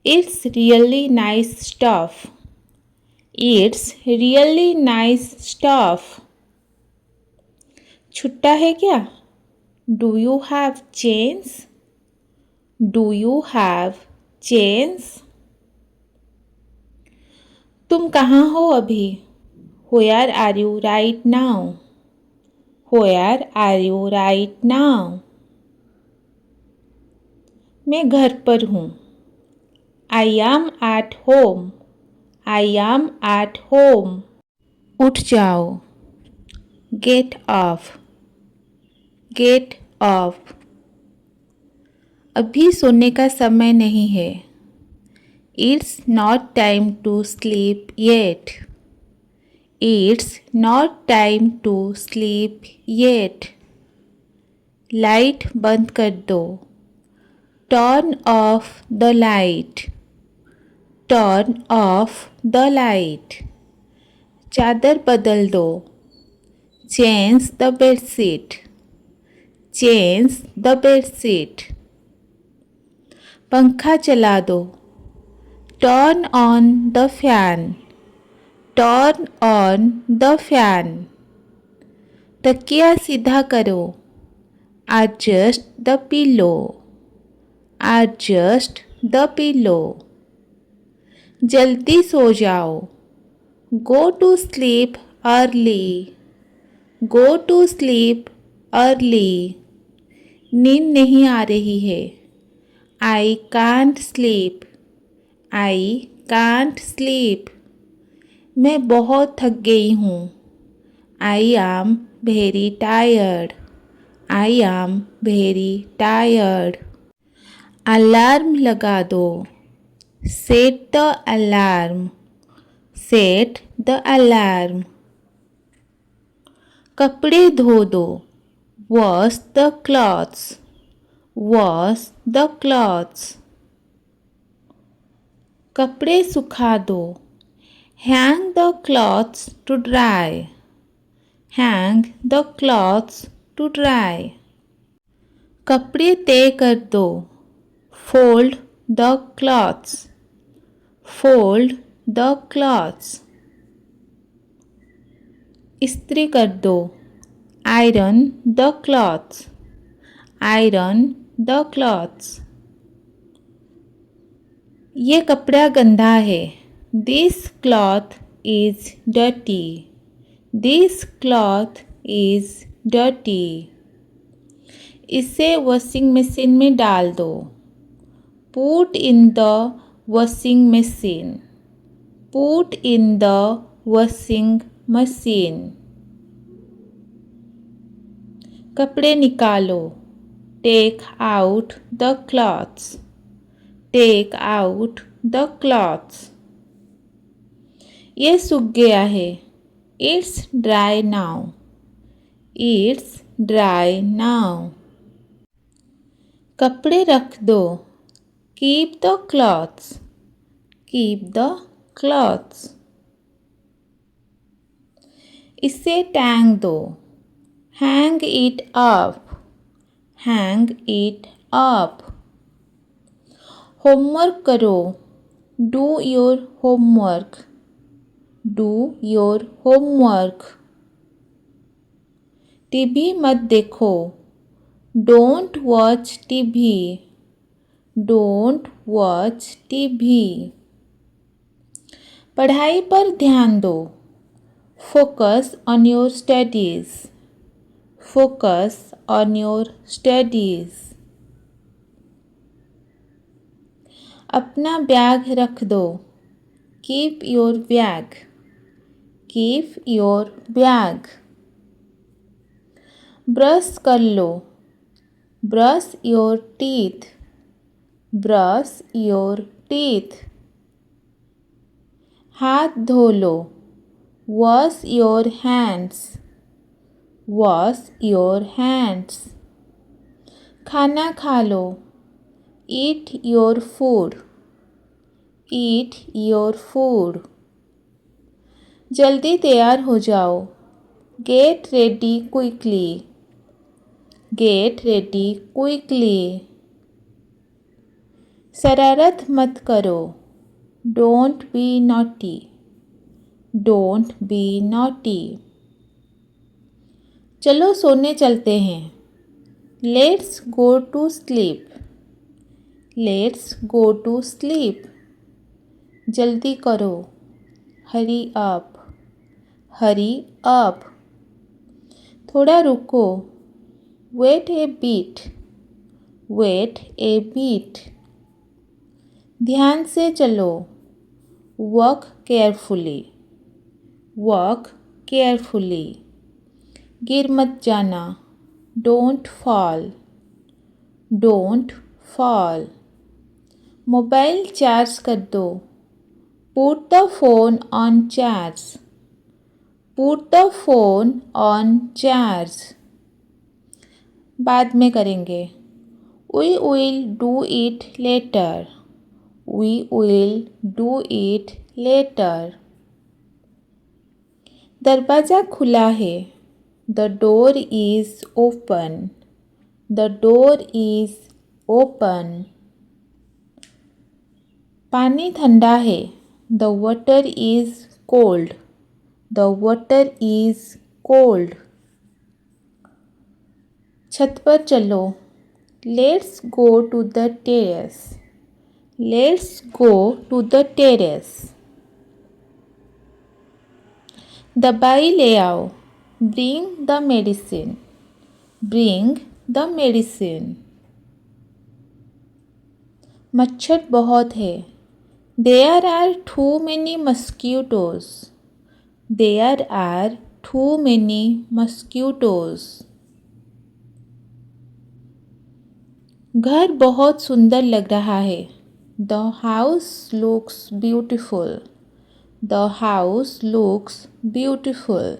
It's really nice stuff. It's really nice stuff. छुट्टा है क्या? Do you have change? Do you have change? तुम कहाँ हो अभी? Where are you right now? Where are you right now? मैं घर पर हूँ. I am at home. I am at home. उठ जाओ. Get off. Get off. अभी सोने का समय नहीं है. It's not time to sleep yet. It's not time to sleep yet. Light बंद कर दो. Turn off the light. Turn off the light. चादर बदल दो. Change the bedsheet. Change the bedsheet. पंखा चला दो. Turn on the fan. Turn on the fan. तकिया सीधा करो. Adjust the pillow. Adjust the pillow. जल्दी सो जाओ. Go to sleep early. Go to sleep early. नींद नहीं आ रही है. I can't sleep. I can't sleep. मैं बहुत थक गई हूँ. I am very tired. I am very tired. Alarm लगा दो. Set the alarm. Set the alarm. कपड़े धो दो. Wash the clothes. Wash the clothes. कपड़े सुखा दो. Hang the clothes to dry. Hang the clothes to dry. कपड़े तय कर दो. Fold the cloths. Fold the cloths. इस्त्री कर दो. Iron the cloths. Iron the cloths. ये कपड़ा गंदा है. This cloth is dirty. This cloth is dirty. इसे वॉशिंग मशीन में डाल दो. Put in the washing machine. Put in the washing machine. कपड़े निकालो. Take out the cloths. Take out the cloths. ये सूख गया है. It's dry now. It's dry now. कपड़े रख दो. Keep the cloths. Keep the cloths. इसे टांग दो. Hang it up. Hang it up. Homework करो. Do your homework. Do your homework. TV मत देखो. Don't watch TV. Don't watch TV. पढ़ाई पर ध्यान दो. Focus on your studies. Focus on your studies. अपना बैग रख दो. Keep your bag. Keep your bag. Brush कर लो. Brush your teeth. Brush your teeth. हाथ धो लो. Wash your hands. Wash your hands. खाना खा लो. Eat your food. Eat your food. जल्दी तैयार हो जाओ. Get ready quickly. Get ready quickly. शरारत मत करो. Don't be naughty. Don't be naughty. चलो सोने चलते हैं. Let's go to sleep. Let's go to sleep. जल्दी करो. Hurry up. Hurry up. थोड़ा रुको. Wait a bit. Wait a bit. ध्यान से चलो. Walk carefully. Walk carefully. गिर मत जाना. Don't fall. Don't fall. Mobile charge कर दो. Put the phone on charge. Put the phone on charge. बाद में करेंगे. We will do it later. We will do it later. दरवाज़ा खुला है. The door is open. The door is open. पानी ठंडा है. The water is cold. The water is cold. छत पर चलो. Let's go to the terrace. Let's go to the terrace. दवाई ले आओ. Bring the medicine. Bring the medicine. मच्छर बहुत है. There are too many mosquitoes. There are too many mosquitoes. घर बहुत सुंदर लग रहा है। The house looks beautiful. The house looks beautiful.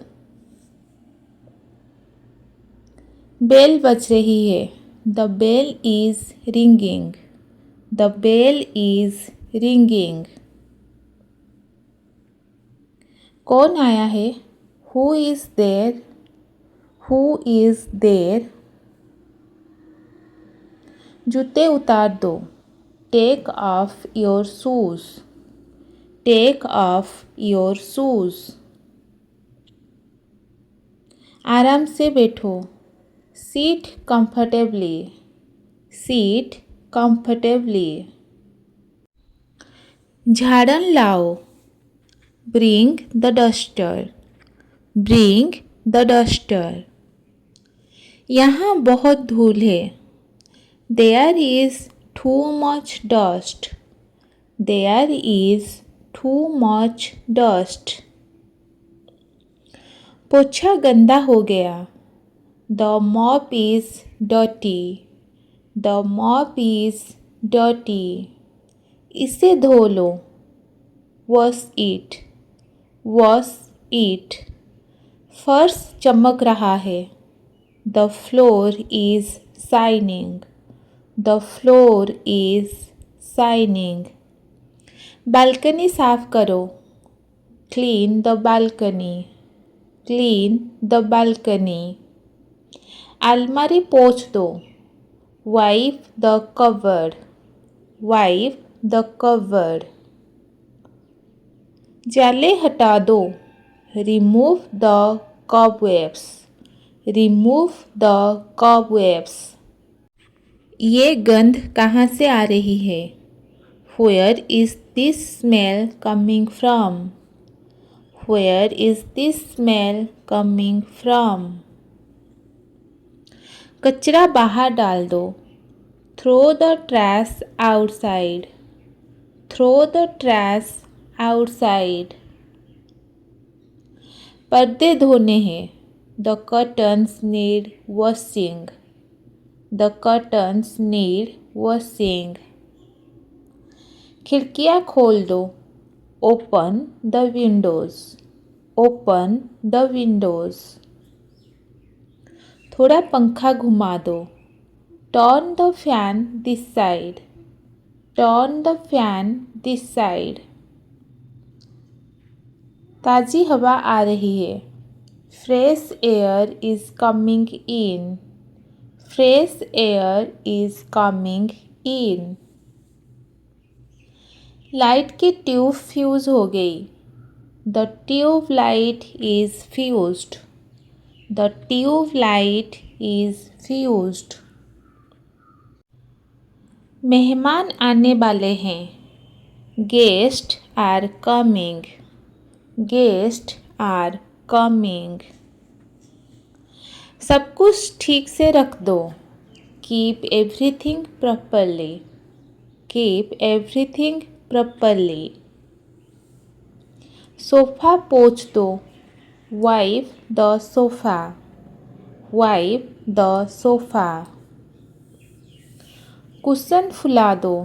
Bell बज रही है। The bell is ringing. The bell is ringing. कौन आया है? Who is there? Who is there? जूते उतार दो। Take off your shoes. Take off your shoes. आराम से बैठो। Seat comfortably. Seat comfortably. झाड़न लाओ। Bring the duster. Bring the duster. यहाँ बहुत धूल है। There is too much dust. There is too much dust. पोछा गंदा हो गया। The mop is dirty. The mop is dirty. इसे धो लो। Wash it. Wash it. फर्श चमक रहा है। The floor is shining. The floor is shining. Balcony साफ करो। Clean the balcony. Clean the balcony. अलमारी पोंछ दो। Wipe the cupboard. Wipe the cupboard. जाले हटा दो। Remove the cobwebs. Remove the cobwebs. ये गंध कहाँ से आ रही है? Where is this smell coming from? Where is this smell coming from? कचरा बाहर डाल दो। Throw the trash outside. Throw the trash outside. पर्दे धोने हैं। The curtains need washing. The curtains need washing. खिड़कियाँ खोल दो। Open the windows. Open the windows. थोड़ा पंखा घुमा दो। Turn the fan this side. Turn the fan this side. ताज़ी हवा आ रही है। Fresh air is coming in. Fresh air is coming in. Light की ट्यूब फ्यूज हो गई। The tube light is fused. The tube light is fused. मेहमान आने वाले हैं। Guests are coming. Guests are coming. सब कुछ ठीक से रख दो। Keep everything properly. Keep everything properly. Sofa पोंछ दो। Wipe the sofa. Wipe the sofa. Cushion फुला दो।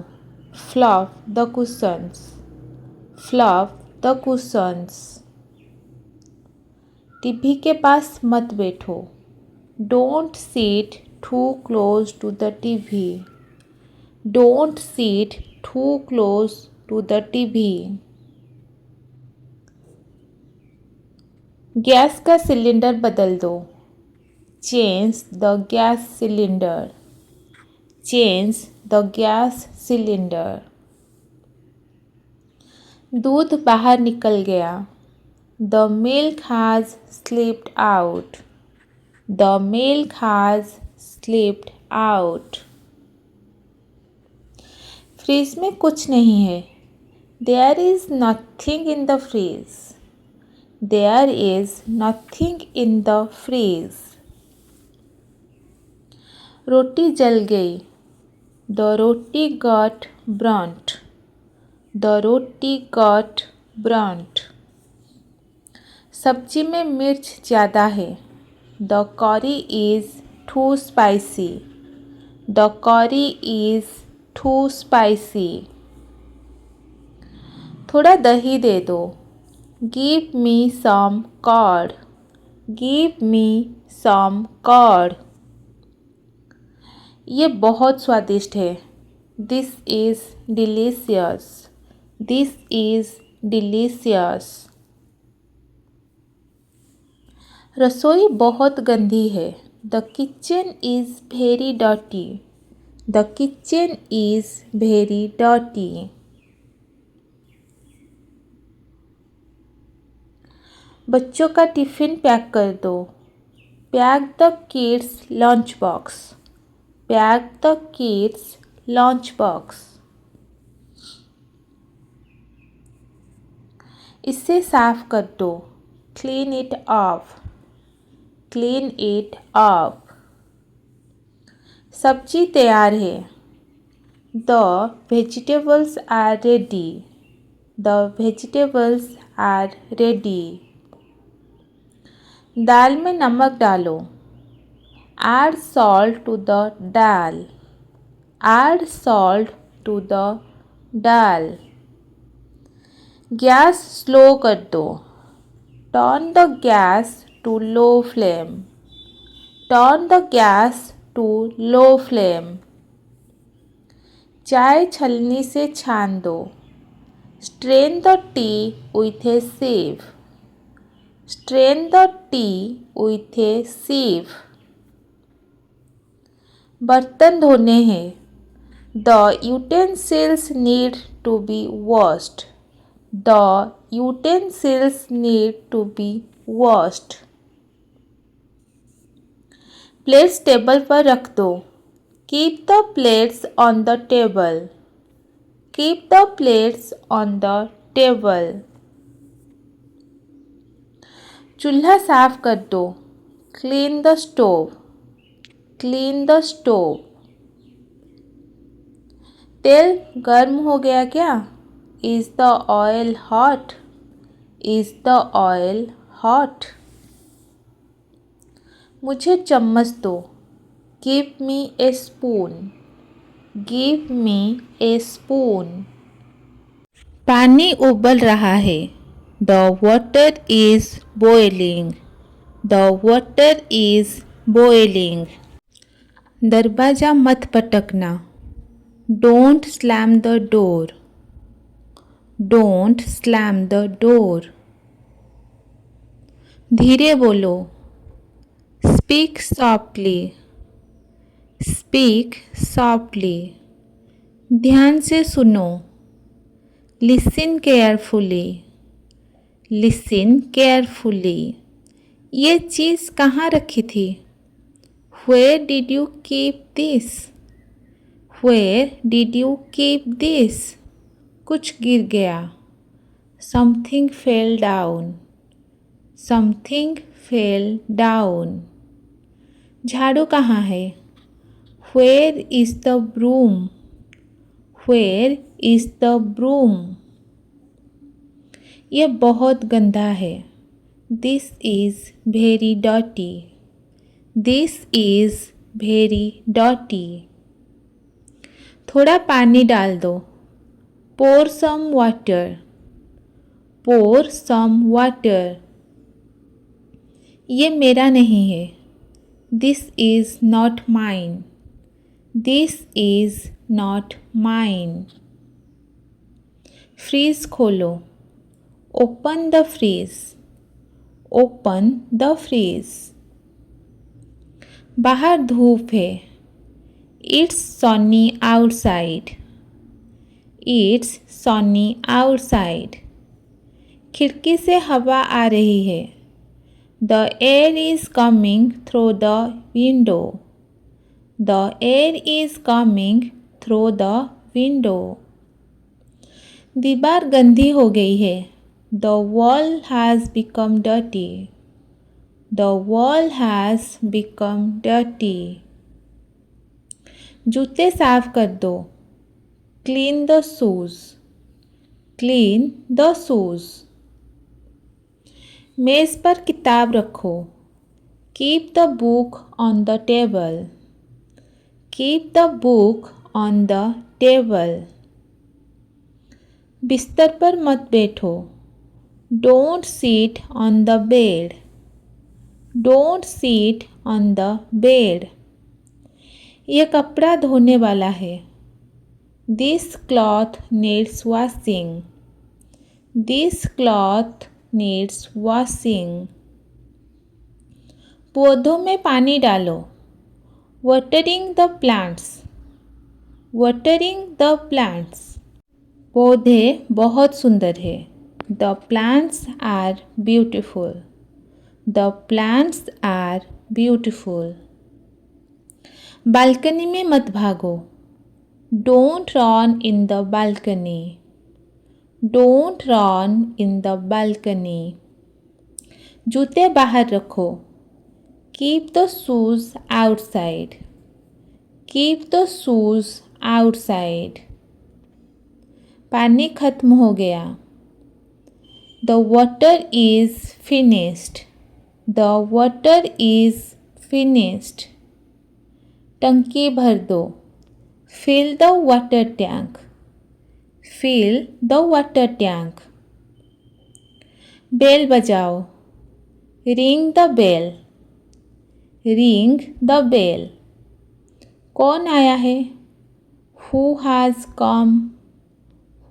Fluff the cushions. Fluff the cushions. TV के पास मत बैठो। Don't sit too close to the TV. Don't sit too close to the TV. Gas का cylinder बदल दो। Change the gas cylinder. Change the gas cylinder. दूध बाहर निकल गया। The milk has slipped out. The milk has slipped out. Fridge में कुछ नहीं है। There is nothing in the fridge. There is nothing in the fridge. रोटी जल गई। The roti got burnt. The roti got burnt. सब्जी में मिर्च ज़्यादा है। The curry is too spicy. The curry is too spicy. थोड़ा दही दे दो। Give me some curd. Give me some curd. ये बहुत स्वादिष्ट है। This is delicious. This is delicious. रसोई बहुत गंदी है। The kitchen is very dirty. The kitchen is very dirty. बच्चों का टिफ़िन पैक कर दो। Pack the kids lunch box. Pack the kids lunch box. इसे साफ कर दो। Clean it up. Clean it up. सब्जी तैयार है। The vegetables are ready. The vegetables are ready. दाल में नमक डालो। Add salt to the dal. Add salt to the dal. Gas slow कर दो। Turn the gas to low flame. Turn the gas to low flame. चाय छलनी से छान दो। Strain the tea with a sieve. Strain the tea with a sieve. बर्तन धोने हैं। The utensils need to be washed. The utensils need to be washed. Plates table पर रख दो। Keep the plates on the table. Keep the plates on the table. चूल्हा साफ कर दो। Clean the stove. Clean the stove. तेल गर्म हो गया क्या? Is the oil hot? Is the oil hot? मुझे चम्मच दो। Give me a spoon. Give me a spoon. पानी उबल रहा है। The water is boiling. The water is boiling. दरवाज़ा मत पटकना। Don't slam the door. Don't slam the door. धीरे बोलो। Speak softly. Speak softly. ध्यान से सुनो। Listen carefully. Listen carefully. ये चीज़ कहाँ रखी थी? Where did you keep this? Where did you keep this? कुछ गिर गया। Something fell down. Something fell down. झाड़ू कहाँ है? Where is the broom? Where is the broom? ये बहुत गंदा है। This is very dirty. This is very dirty. थोड़ा पानी डाल दो। Pour some water. Pour some water. ये मेरा नहीं है। This is not mine. This is not mine. Fridge खोलो। Open the freeze. Open the freeze. बाहर धूप है। It's sunny outside. It's sunny outside. खिड़की से हवा आ रही है। The air is coming through the window. The air is coming through the window. दीवार गंदी हो गई है। The wall has become dirty. The wall has become dirty. जूते साफ कर दो। Clean the shoes. Clean the shoes. मेज़ पर किताब रखो। Keep the book on the table. Keep the book on the table. बिस्तर पर मत बैठो। Don't seat on the bed. Don't seat on the bed. यह कपड़ा धोने वाला है। This cloth needs washing. This cloth needs washing. पौधों में पानी डालो। Watering the plants. Watering the plants. पौधे बहुत सुंदर है। The plants are beautiful. The plants are beautiful. Balcony में मत भागो। Don't run in the balcony. Don't run in the balcony. जूते बाहर रखो। Keep the shoes outside. Keep the shoes outside. पानी खत्म हो गया। The water is finished. The water is finished. टंकी भर दो। Fill the water tank. Fill the water tank. Bell बजाओ। Ring the bell. Ring the bell. कौन आया है? Who has come?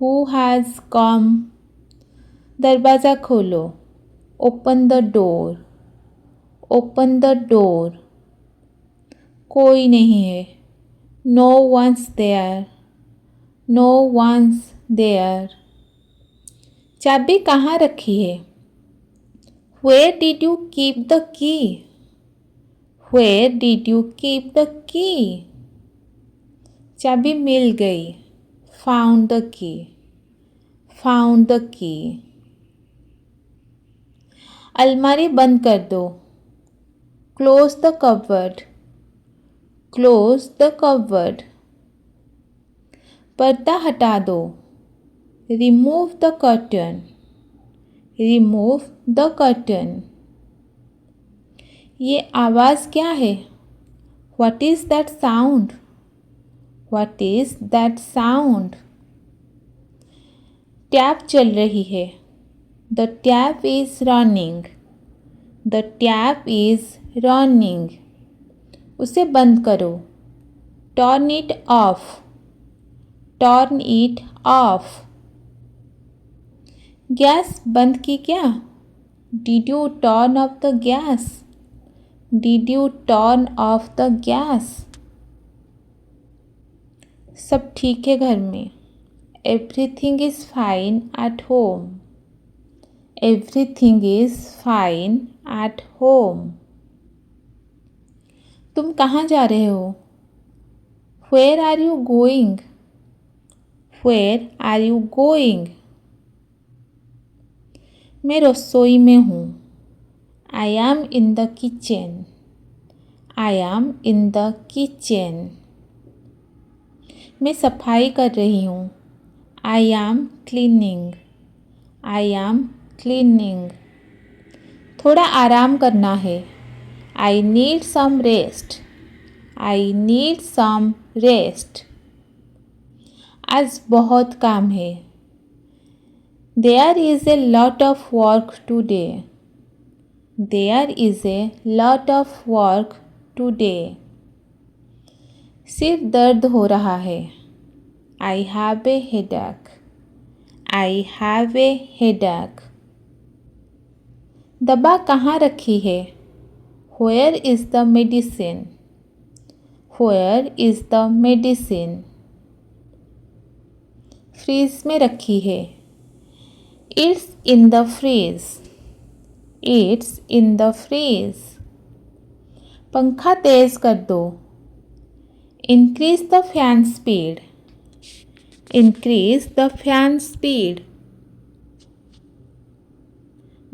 Who has come? दरवाज़ा खोलो। Open the door. Open the door. कोई नहीं है। No one's there. No one's there. चाबी कहाँ रखी है? Where did you keep the key? Where did you keep the key? चाबी मिल गई। Found the key. Found the key. अलमारी बंद कर दो। Close the cupboard. Close the cupboard. पर्दा हटा दो। Remove the curtain. Remove the curtain. ये आवाज़ क्या है? What is that sound? What is that sound? Tap चल रही है। The tap is running. The tap is running. उसे बंद करो। Turn it off. Turn it off. Gas बंद की क्या? Did you turn off the gas? Did you turn off the gas? सब ठीक है घर में। Everything is fine at home. Everything is fine at home. तुम कहाँ जा रहे हो? Where are you going? Where are you going? मैं रसोई में हूँ। I am in the kitchen. I am in the kitchen. मैं सफाई कर रही हूँ। I am cleaning. I am cleaning. थोड़ा आराम करना है। I need some rest. I need some rest. आज बहुत काम है। There is a lot of work today. There is a lot of work today. सिर दर्द हो रहा है। I have a headache. I have a headache. दवा कहाँ रखी है? Where is the medicine? Where is the medicine? Fridge में रखी है। It's in the freeze. It's in the fridge. पंखा तेज कर दो। Increase the fan speed. Increase the fan speed.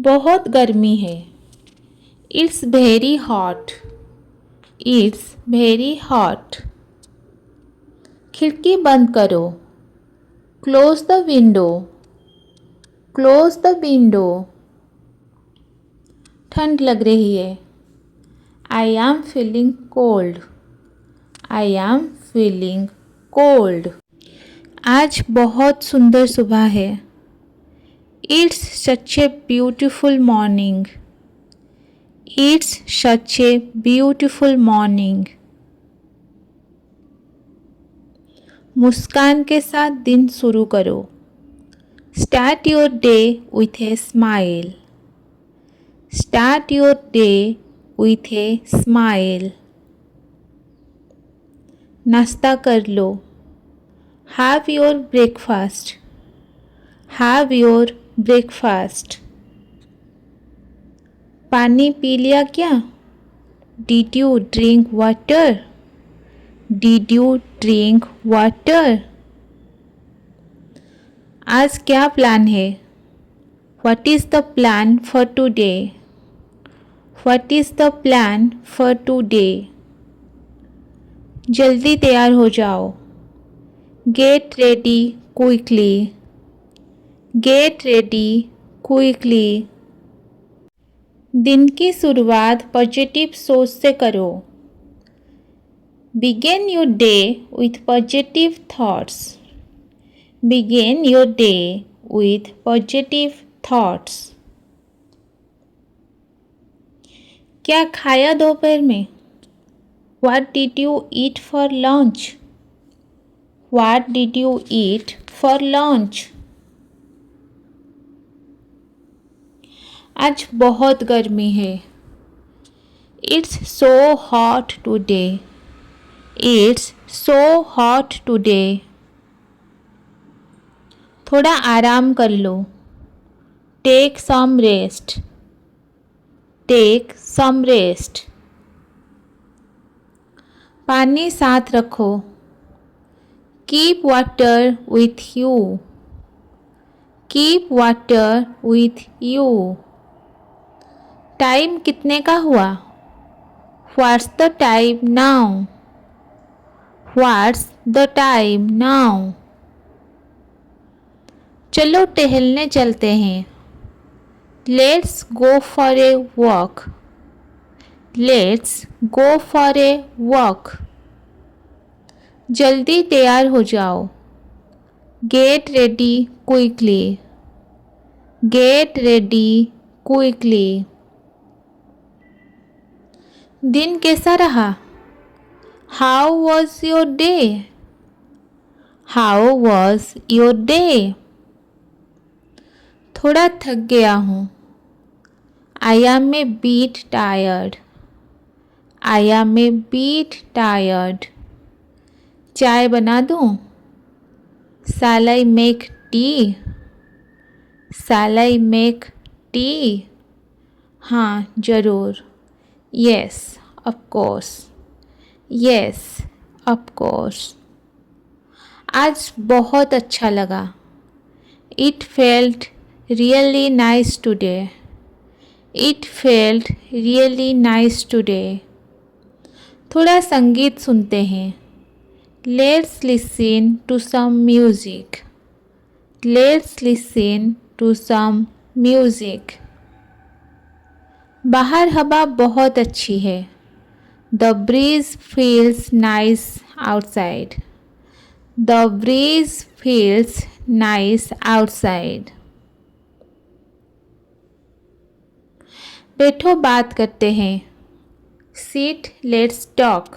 बहुत गर्मी है। It's very hot. It's very hot. खिड़की बंद करो। Close the window. Close the window. ठंड लग रही है। I am feeling cold. I am feeling cold. आज बहुत सुंदर सुबह है. It's such a beautiful morning. It's such a beautiful morning. मुस्कान के साथ दिन शुरू करो. Start your day with a smile. Start your day with a smile. नाश्ता कर लो. Have your breakfast. Have your breakfast. पानी पी लिया क्या? Did you drink water? Did you drink water? आज क्या प्लान है? What is the plan for today? What is the plan for today? जल्दी तैयार हो जाओ. Get ready quickly. Get ready quickly. दिन की शुरुआत पॉजिटिव सोच से करो. Begin your day with positive thoughts. Begin your day with positive thoughts. क्या खाया दोपहर में? What did you eat for lunch? What did you eat for lunch? आज बहुत गर्मी है. It's so hot today. It's so hot today. थोड़ा आराम कर लो. Take some rest. Take some rest. पानी साथ रखो. Keep water with you. Keep water with you. Time कितने का हुआ? What's the time now? What's the time now? चलो टहलने चलते हैं. Let's go for a walk. Let's go for a walk. जल्दी तैयार हो जाओ. Get ready quickly. Get ready quickly. दिन कैसा रहा? How was your day? How was your day? थोड़ा थक गया हूँ. I am a bit tired. I am a bit tired. चाय बना दूँ? Shall I make tea? Shall I make tea? हाँ ज़रूर. Yes, of course. Yes, of course. आज बहुत अच्छा लगा. It felt really nice today. It felt really nice today. थोड़ा संगीत सुनते हैं. Let's listen to some music. Let's listen to some music. बाहर हवा बहुत अच्छी है. The breeze feels nice outside. The breeze feels nice outside. बैठो बात करते हैं. Sit, let's talk.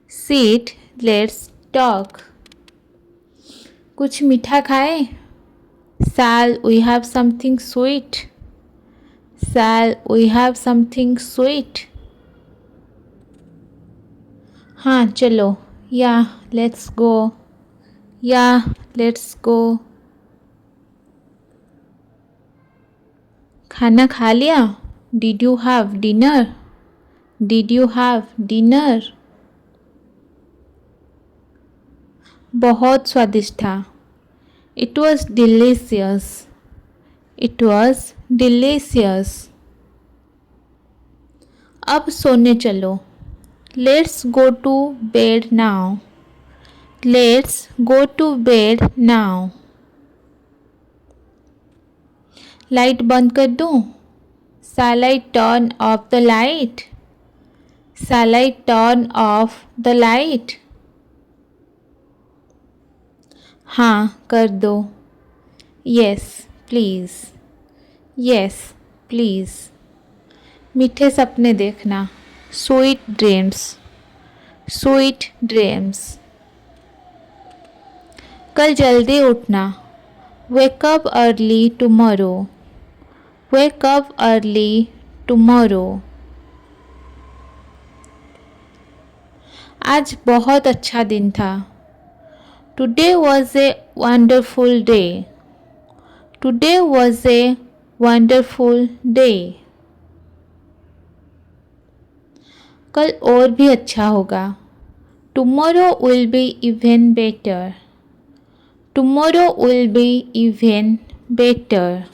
Sit, let's talk. कुछ मीठा खाएं? Shall we have something sweet? Shall we have something sweet? हाँ चलो. Yeah, let's go. Yeah, let's go. खाना खा लिया? Did you have dinner? Did you have dinner? बहुत स्वादिष्ट था. It was delicious. It was delicious. अब सोने चलो. Let's go to bed now. Let's go to bed now. Light बंद कर दूँ? Shall I turn off the light? Shall I turn off the light? हाँ कर दो. Yes, please. Yes, please. मीठे सपने देखना. Sweet dreams. Sweet dreams. कल जल्दी उठना. Wake up early tomorrow. Wake up early tomorrow. आज बहुत अच्छा दिन था. Today was a wonderful day. Today was a wonderful day. कल और भी अच्छा होगा. Tomorrow will be even better. Tomorrow will be even better.